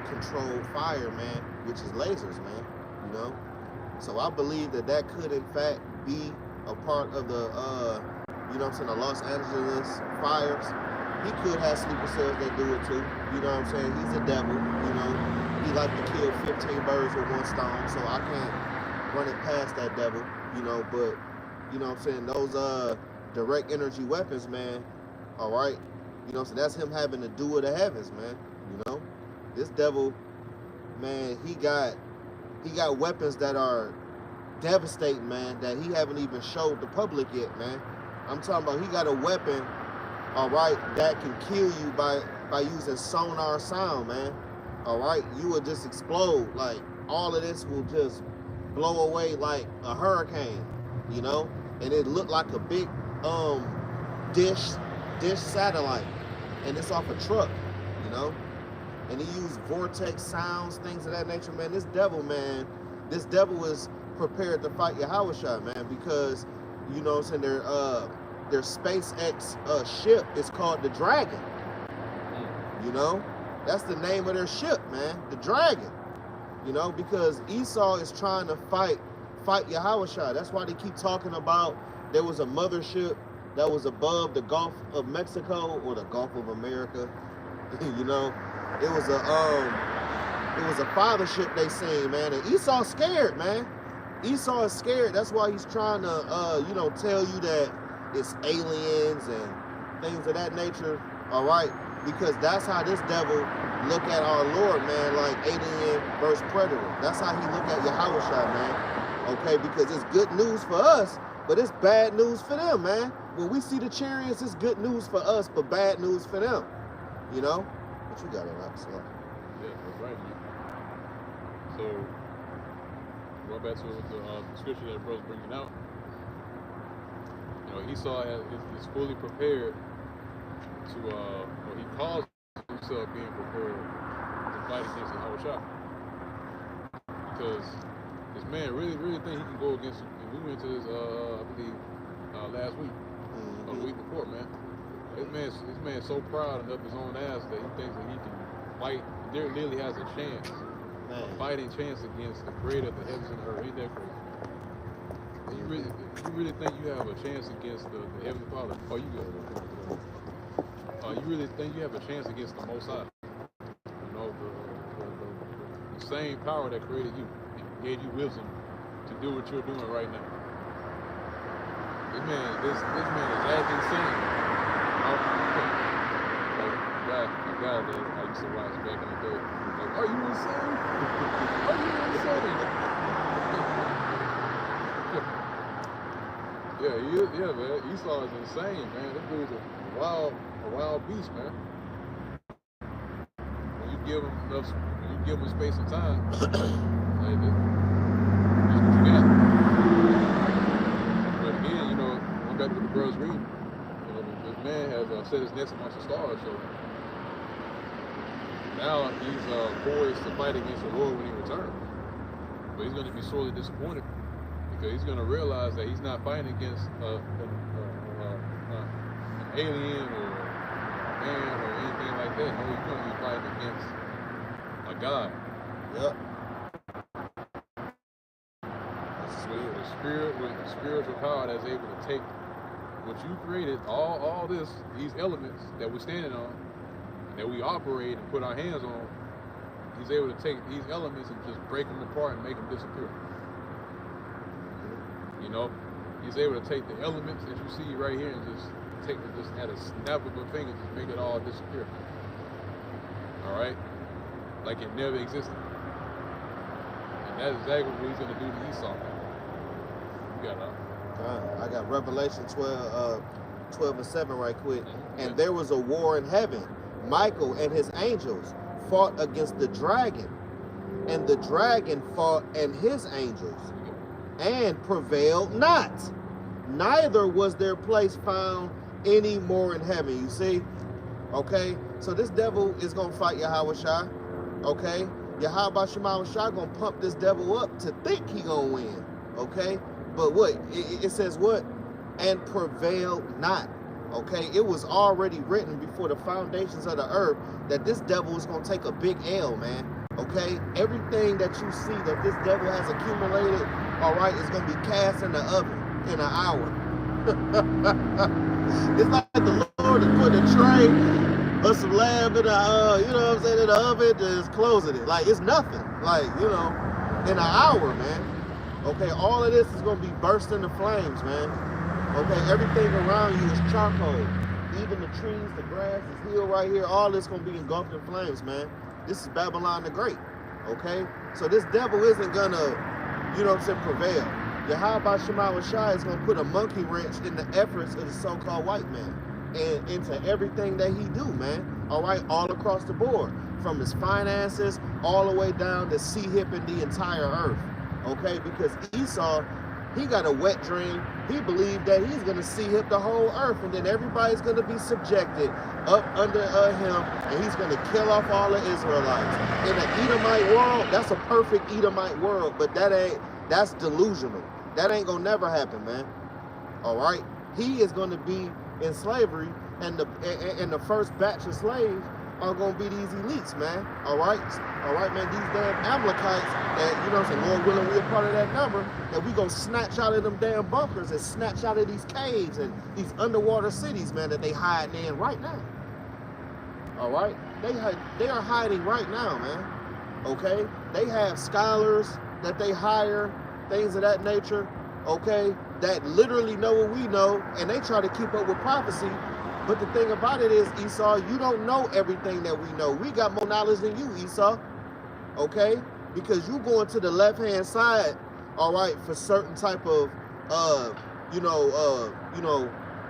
controlled fire, man, which is lasers, man. You know, so I believe that could in fact be a part of the you know what I'm saying, the Los Angeles fires. He could have sleeper cells that do it too. You know what I'm saying? He's a devil. You know, he like to kill 15 birds with one stone. So I can't run it past that devil. You know, but you know what I'm saying? Those direct energy weapons, man. All right. You know what I'm saying? That's him having the dew of the heavens, man. You know, this devil, man. He got weapons that are devastating, man. That he haven't even showed the public yet, man. I'm talking about he got a weapon. All right, that can kill you by using sonar sound, man. All right, you will just explode. Like, all of this will just blow away like a hurricane, you know? And it looked like a big dish satellite, and it's off a truck, you know? And he used vortex sounds, things of that nature, man. This devil is prepared to fight Yahushua, man, because, you know what I'm saying, their SpaceX ship is called the Dragon. You know, that's the name of their ship, man, the Dragon. You know, because Esau is trying to fight Yahushua. That's why they keep talking about there was a mothership that was above the Gulf of Mexico or the Gulf of America. You know, it was a father ship they seen, man, and Esau's scared, man. Esau is scared. That's why he's trying to you know, tell you that it's aliens and things of that nature, all right? Because that's how this devil look at our Lord, man, like alien versus predator. That's how he look at Yahushua, man, okay? Because it's good news for us, but it's bad news for them, man. When we see the chariots, it's good news for us, but bad news for them, you know? What you got on that, so? Yeah, that's right, man. So, going back to the scripture that brother's bringing out, you know, Esau is fully prepared to, or he calls himself being prepared to fight against the Yahushua. Because this man really think he can go against him. And we went to this, I believe, last week, or the week before, man. This man's so proud and up his own ass that he thinks that he can fight. He literally has a chance, a fighting chance against the creator of the heavens and the earth. Ain't that crazy? You really think you have a chance against the Heavenly Father? Oh, you good. You really think you have a chance against the Most High? You know, the same power that created you and gave you wisdom to do what you're doing right now. This man is acting insane. Like, a guy that I used to watch back in the day. Like, are you insane? Are you insane? Yeah, he is. Yeah, man. Esau is insane, man. This dude's a wild beast, man. When you give him space and time, like, that's what you got. But again, you know, going back to what the brothers reading, you know, this man has set his nest amongst the stars, so now he's poised to fight against the Lord when he returns. But he's going to be sorely disappointed because he's going to realize that he's not fighting against an alien or a man or anything like that. No, he's going to be fighting against a God. Yep. With the spiritual power that's able to take what you created, all these elements that we're standing on, that we operate and put our hands on, he's able to take these elements and just break them apart and make them disappear. You know, he's able to take the elements that you see right here and just take it, just at a snap of a finger, just make it all disappear. All right, like it never existed. And that's exactly what he's gonna do to Esau. You got that? I got Revelation 12 and 7 right quick. And there was a war in heaven. Michael and his angels fought against the dragon, and the dragon fought and his angels, and prevailed not. Neither was their place found any more in heaven. You see? Okay? So this devil is going to fight Yahushua. Okay? Yahweh Shema going to pump this devil up to think he going to win. Okay? But what? It says what? And prevailed not. Okay, it was already written before the foundations of the earth that this devil is going to take a big L, man. Okay, everything that you see that this devil has accumulated, all right, is going to be cast in the oven in an hour. It's like the Lord is putting a tray of some lamb in the, you know what I'm saying, in the oven, just closing it. Like, it's nothing. Like, you know, in an hour, man. Okay, all of this is going to be burst into flames, man. Okay, everything around you is charcoal. Even the trees, the grass, this hill right here, all this gonna be engulfed in flames, man. This is Babylon the Great. Okay? So this devil isn't gonna, you know what I'm saying, prevail. Yahweh Shema Shai is gonna put a monkey wrench in the efforts of the so-called white man and into everything that he do, man. All right, all across the board. From his finances all the way down to see-hipping the entire earth. Okay, because Esau, he got a wet dream. He believed that he's going to see-hip the whole earth, and then everybody's going to be subjected up under him, and he's going to kill off all the Israelites. In an Edomite world, that's a perfect Edomite world, but that's delusional. That ain't going to never happen, man. All right? He is going to be in slavery, and the first batch of slaves are going to be these elites, man. All right, man. These damn Amalekites that, you know what I'm saying, Lord willing, we're a part of that number, that we going to snatch out of them damn bunkers and snatch out of these caves and these underwater cities, man, that they hiding in right now. All right? They are hiding right now, man. Okay? They have scholars that they hire, things of that nature. okay, that literally know what we know, and they try to keep up with prophecy. But the thing about it is, Esau, you don't know everything that we know. We got more knowledge than you, Esau, okay? Because you going to the left-hand side, all right, for certain type of,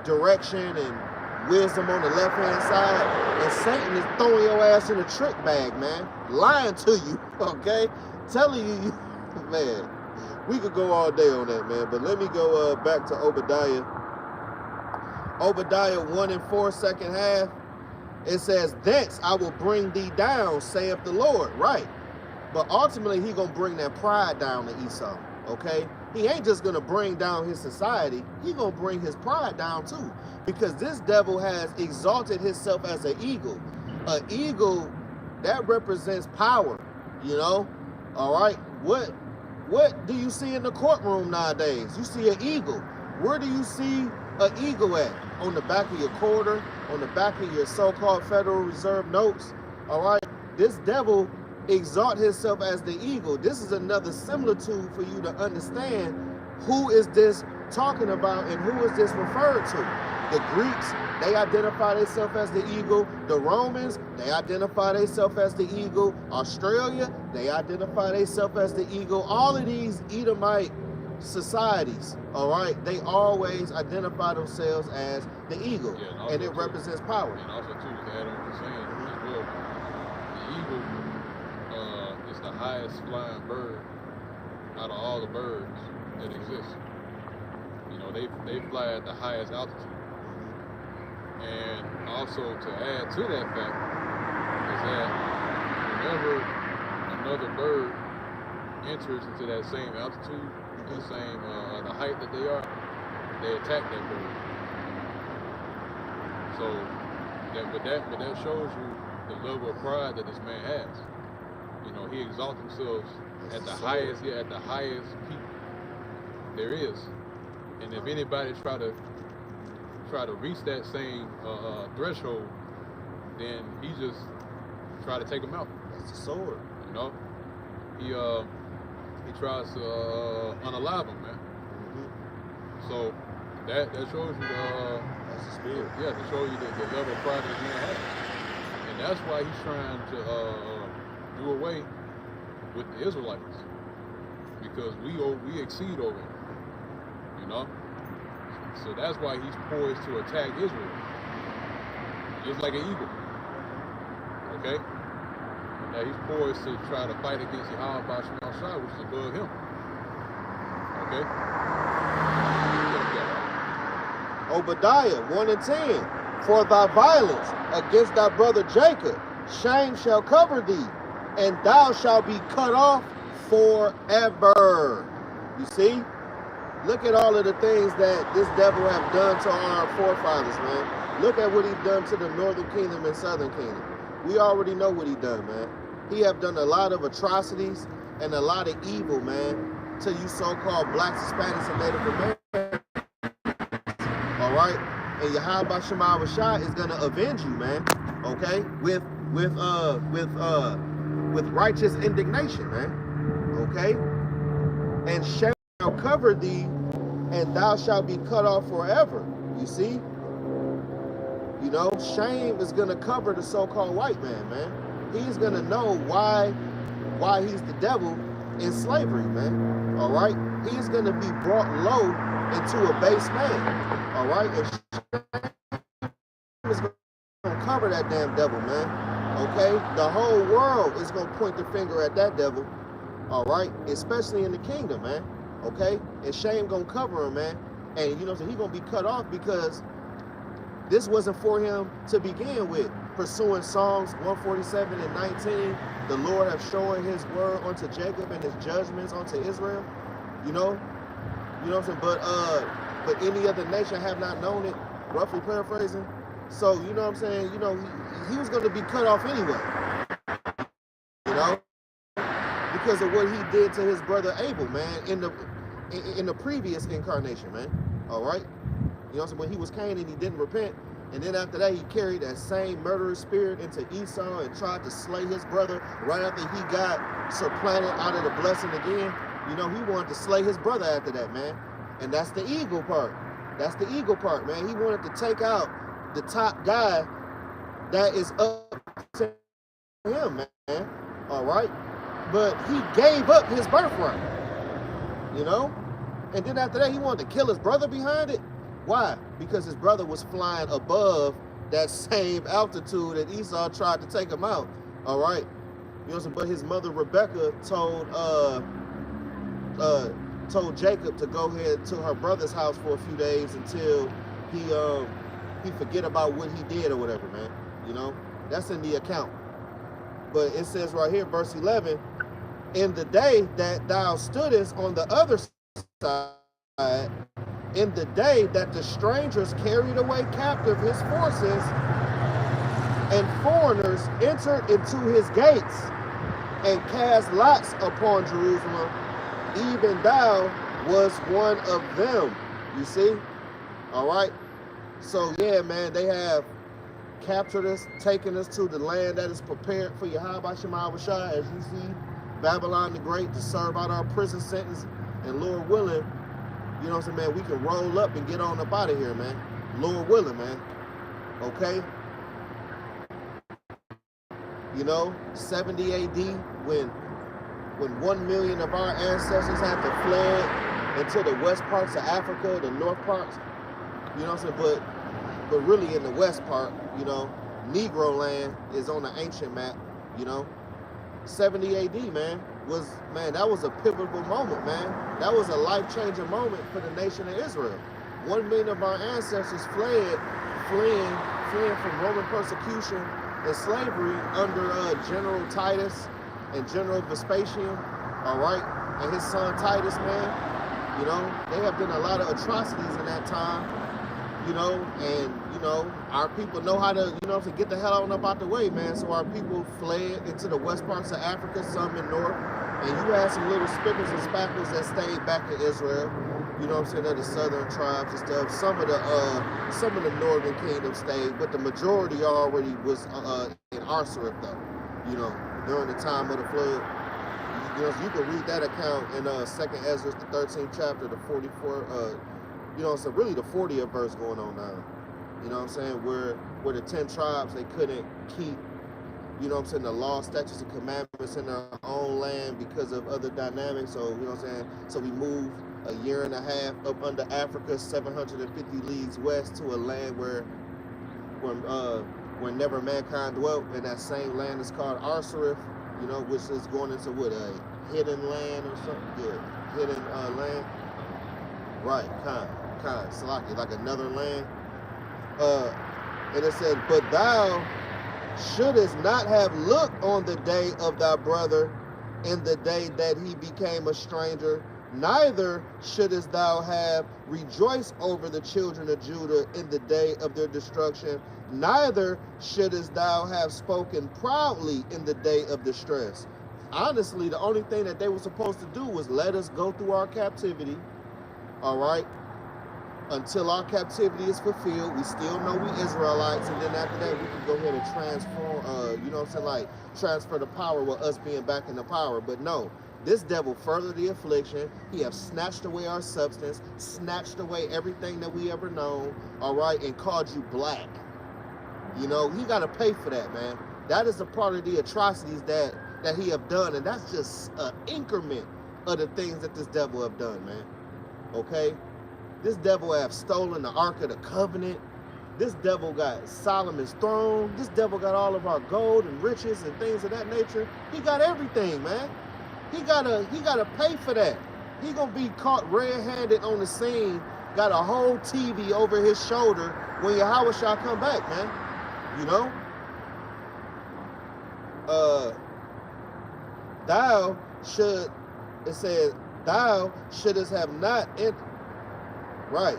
direction and wisdom on the left-hand side, and Satan is throwing your ass in a trick bag, man, lying to you, okay, telling you, man, we could go all day on that, man, but let me go back to Obadiah. Obadiah 1:4, second half, it says, thence I will bring thee down, saith the Lord, right? But ultimately, he gonna bring that pride down to Esau, okay? He ain't just gonna bring down his society, he gonna bring his pride down too, because this devil has exalted himself as an eagle. An eagle, that represents power, you know? All right, what do you see in the courtroom nowadays? You see an eagle. Where do you see an eagle at? On the back of your quarter, on the back of your so-called Federal Reserve notes, all right? This devil exalt himself as the eagle. This is another similitude for you to understand who is this talking about and who is this referred to. The Greeks, they identify themselves as the eagle. The Romans, they identify themselves as the eagle. Australia, they identify themselves as the eagle. All of these Edomite societies, all right, they always identify themselves as the eagle, yeah, and it represents power. And also, too, to add on what you're saying as well, the eagle is the highest flying bird out of all the birds that exist. You know, they fly at the highest altitude. And also, to add to that fact, is that whenever another bird enters into that same altitude, the same the height that they are, they attack that bird. So but that shows you the level of pride that this man has. You know, he exalts himself at the highest peak there is. And if anybody try to reach that same threshold, then he just try to take him out. That's the sword. You know, he tries to unalive him, man. Mm-hmm. So that shows you that's the spirit. Yeah, to show you the level of pride that this man has. And that's why he's trying to do away with the Israelites, because we exceed over them, you know. So that's why he's poised to attack Israel, just like an eagle. Okay. Now he's poised to try to fight against Yahweh by Shema Shai, which is above him. Okay? Obadiah 1:10. For thy violence against thy brother Jacob, shame shall cover thee, and thou shalt be cut off forever. You see? Look at all of the things that this devil have done to our forefathers, man. Look at what he done to the northern kingdom and southern kingdom. We already know what he done, man. He have done a lot of atrocities and a lot of evil, man, to you so-called blacks, Hispanics, and Native Americans. All right? And Yahweh Shema Rashai is gonna avenge you, man. Okay? With righteous indignation, man. Okay? And shame shall cover thee, and thou shalt be cut off forever. You see? You know, shame is gonna cover the so-called white man. He's gonna know why he's the devil in slavery, man. All right? He's gonna be brought low into a base man. All right? And shame is gonna cover that damn devil, man. Okay? The whole world is gonna point the finger at that devil. All right? Especially in the kingdom, man. Okay? And shame gonna cover him, man. And you know, so he's gonna be cut off because this wasn't for him to begin with. Pursuing Psalms 147 and 19, the Lord have shown his word unto Jacob and his judgments unto Israel. You know what I'm saying? But any other nation have not known it, roughly paraphrasing. So, you know what I'm saying? You know, he was going to be cut off anyway. You know? Because of what he did to his brother Abel, man, in the previous incarnation, man. All right? You know what I'm saying? When he was Cain and he didn't repent, and then after that he carried that same murderous spirit into Esau and tried to slay his brother right after he got supplanted out of the blessing again. You know, he wanted to slay his brother after that, man. And that's the evil part. That's the evil part, man. He wanted to take out the top guy that is up to him, man. All right? But he gave up his birthright, you know? And then after that, he wanted to kill his brother behind it. Why? Because his brother was flying above that same altitude that Esau tried to take him out. All right? You know what I'm saying? But his mother, Rebecca, told Jacob to go ahead to her brother's house for a few days until he forget about what he did or whatever, man. You know? That's in the account. But it says right here, verse 11, in the day that thou stoodest on the other side, in the day that the strangers carried away captive his forces, and foreigners entered into his gates, and cast lots upon Jerusalem, even thou was one of them. You see? All right? So, yeah, man, they have captured us, taken us to the land that is prepared for Yahweh Shema Shai, as you see, Babylon the Great, to serve out our prison sentence. And Lord willing, you know what I'm saying, man, we can roll up and get on up out of here, man. Lord willing, man. Okay? You know, 70 AD, when 1 million of our ancestors had to fled into the west parts of Africa, the north parts, you know what I'm saying? But really in the west part, you know, Negro land is on the ancient map, you know. 70 AD, man, that was a pivotal moment, man. That was a life-changing moment for the nation of Israel. 1 million of our ancestors fleeing from Roman persecution and slavery under General Titus and General Vespasian, all right, and his son Titus, man. You know, they have done a lot of atrocities in that time, you know, and, you know, our people know how to, you know, to get the hell on up out the way, man. So our people fled into the west parts of Africa, some in north, and you had some little spickles and spackles that stayed back in Israel. You know what I'm saying? They're the southern tribes and stuff. Some of the northern kingdom stayed, but the majority already was in Arsareth, though. You know, during the time of the flood. You know, so you can read that account in 2nd Ezra, the 13th chapter, the 44. You know, so really the 40th verse going on now. You know what I'm saying? Where the 10 tribes, they couldn't keep, you know what I'm saying, the law, statutes, and commandments in their own land because of other dynamics. So, you know what I'm saying? So we moved a year and a half up under Africa, 750 leagues west, to a land where never mankind dwelt. And that same land is called Arsareth, you know, which is going into what, a hidden land or something? Yeah, hidden land. Right, kind, Salaki, like another land. And it said, but thou shouldest not have looked on the day of thy brother in the day that he became a stranger, neither shouldest thou have rejoiced over the children of Judah in the day of their destruction, neither shouldest thou have spoken proudly in the day of distress. Honestly, the only thing that they were supposed to do was let us go through our captivity, all right, until our captivity is fulfilled. We still know we Israelites, and then after that we can go ahead and transform, you know what I'm saying, like transfer the power with us being back in the power. But no, this devil furthered the affliction. He have snatched away our substance, snatched away everything that we ever known, all right, and called you black. You know, he got to pay for that, man. That is a part of the atrocities that he have done, and that's just an increment of the things that this devil have done, man. Okay? This devil have stolen the Ark of the Covenant. This devil got Solomon's throne. This devil got all of our gold and riches and things of that nature. He got everything, man. He gotta pay for that. He gonna be caught red-handed on the scene, got a whole TV over his shoulder when Yahweh shall come back, man. You know? It says, thou shouldest have not entered. Right,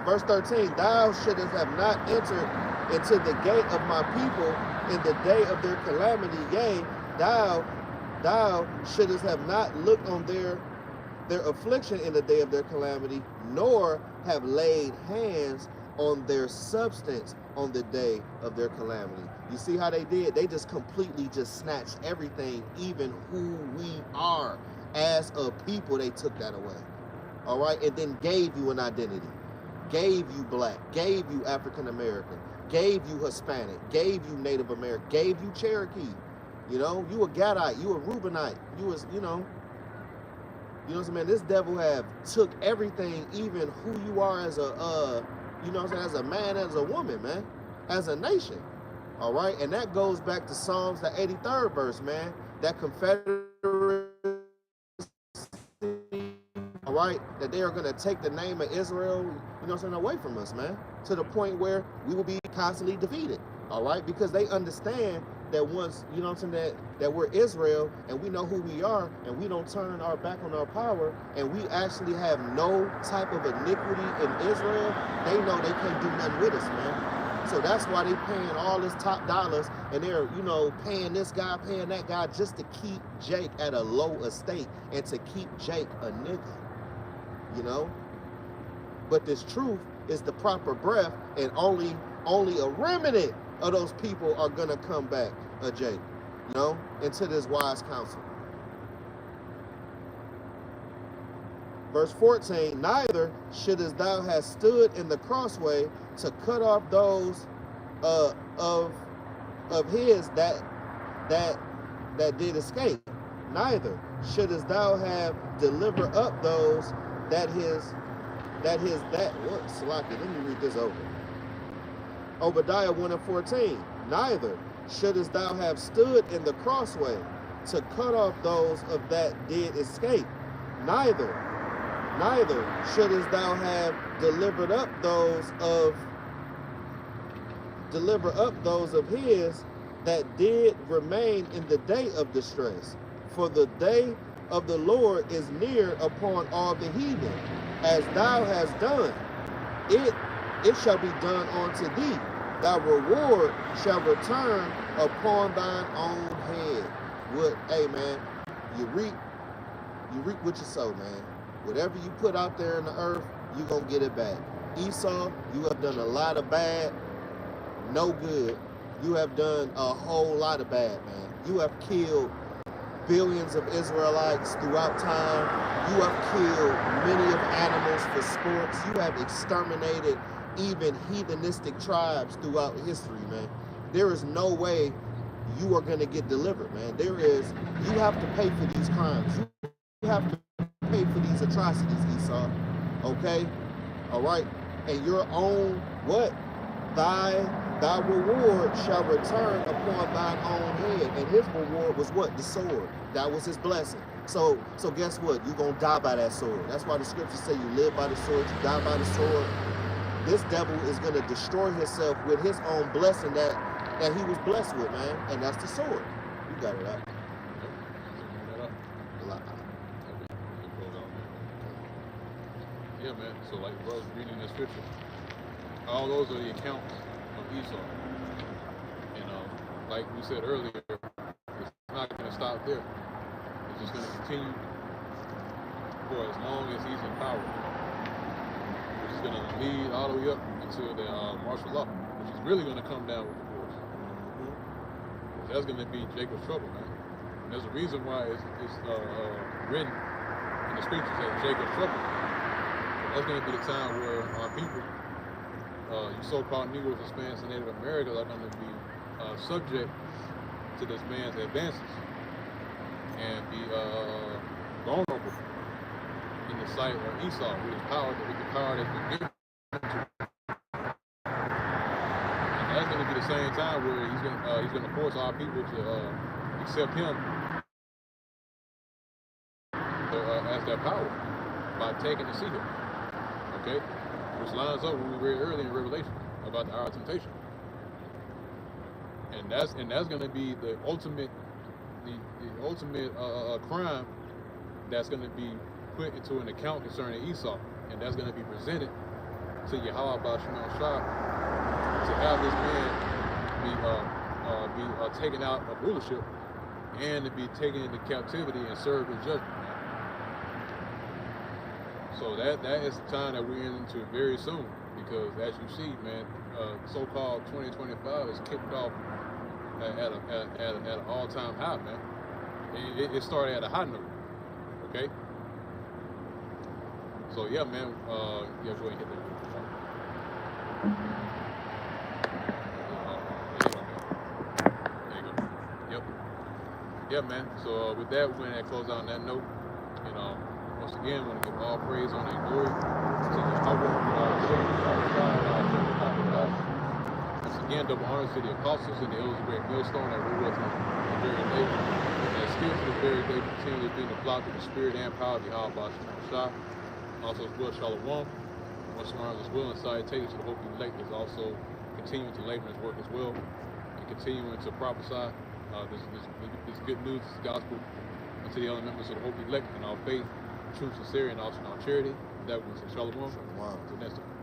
verse 13, thou shouldest have not entered into the gate of my people in the day of their calamity. Yea, thou shouldest have not looked on their affliction in the day of their calamity, nor have laid hands on their substance on the day of their calamity. You see how they did? They just completely just snatched everything, even who we are as a people. They took that away. all right, and then gave you an identity, gave you black, gave you African American, gave you Hispanic, gave you Native American, gave you Cherokee. You know, you a Gadite, you a Reubenite, you was, you know what I'm saying, man? This devil have took everything, even who you are as a, you know what I'm saying, as a man, as a woman, man, as a nation. All right, and that goes back to Psalms, the 83rd verse, man. That Confederacy, all right, that they are going to take the name of Israel, you know what I'm saying, away from us, man, to the point where we will be constantly defeated, all right, because they understand that once, you know what I'm saying, that we're Israel and we know who we are and we don't turn our back on our power and we actually have no type of iniquity in Israel, they know they can't do nothing with us, man. So that's why they paying all this top dollars and they're, you know, paying this guy, paying that guy just to keep Jake at a low estate and to keep Jake a nigga, you know? But this truth is the proper breath, and only a remnant of those people are gonna come back, Jake, you know, into this wise counsel. Verse 14, neither shouldest thou have stood in the crossway to cut off those of his that did escape. Neither shouldest thou have delivered up those Salaki, let me read this over. Obadiah 1:14, neither shouldest thou have stood in the crossway to cut off those of that did escape. Neither shouldest thou have deliver up those of his that did remain in the day of distress. For the day of the Lord is near upon all the heathen. As thou hast done, it shall be done unto thee. Thy reward shall return upon thine own head. Hey man, you reap what you sow, man. Whatever you put out there in the earth, you're going to get it back. Esau, you have done a lot of bad, no good. You have done a whole lot of bad, man. You have killed billions of Israelites throughout time. You have killed many of animals for sports. You have exterminated even heathenistic tribes throughout history, man. There is no way you are going to get delivered, man. You have to pay for these crimes. You have to pay for these atrocities, Esau. Okay? All right? And your own, what? Thy reward shall return upon thine own head. And his reward was what? The sword. That was his blessing. So guess what? You're going to die by that sword. That's why the scriptures say you live by the sword, you die by the sword. This devil is going to destroy himself with his own blessing that he was blessed with, man. And that's the sword. You got it out. Yeah, man. So like bro was reading the scripture, all those are the accounts of Esau. And like we said earlier, it's not going to stop there. It's just going to continue for as long as he's in power, which is going to lead all the way up until the martial law, which is really going to come down with divorce. That's going to be Jacob's trouble, man. And there's a reason why it's written in the scriptures as Jacob's trouble. That's going to be the time where our people, you so-called Negroes, Hispanics, and Native Americans are going to be subject to this man's advances and be vulnerable in the sight of Esau with the power that's been given to him. And that's going to be the same time where he's going to force our people to accept him as their power by taking the seat. Okay, which lines up what we read earlier in Revelation about the hour of temptation, and that's going to be the ultimate crime that's going to be put into an account concerning Esau, and that's going to be presented to Yahweh Bashman Shah to have this man be taken out of rulership and to be taken into captivity and served in judgment. So that is the time that we're into very soon, because as you see, man, so-called 2025 is kicked off at an all-time high, man. It started at a high note, okay? So yeah, man. Yeah, go ahead and hit that. There you go. Yep. Yeah, man. So with that, we're gonna close out on that note. Once again, we want to give all praise, honor, and glory to Yahweh. Once again, double honors to the apostles and the elders of great millstone that rule us on the very day. And that still to this very day continually being applied to the spirit and power of Yahweh Shah. Also as well, Shalom. Once tomorrow as well, and salutations to the hope elect is also continuing to labor his work as well, and continuing to prophesy this good news, this gospel, unto the other members of the hope elect in our faith, true, sincerity, and also in our charity. That was Shalom. Until next time.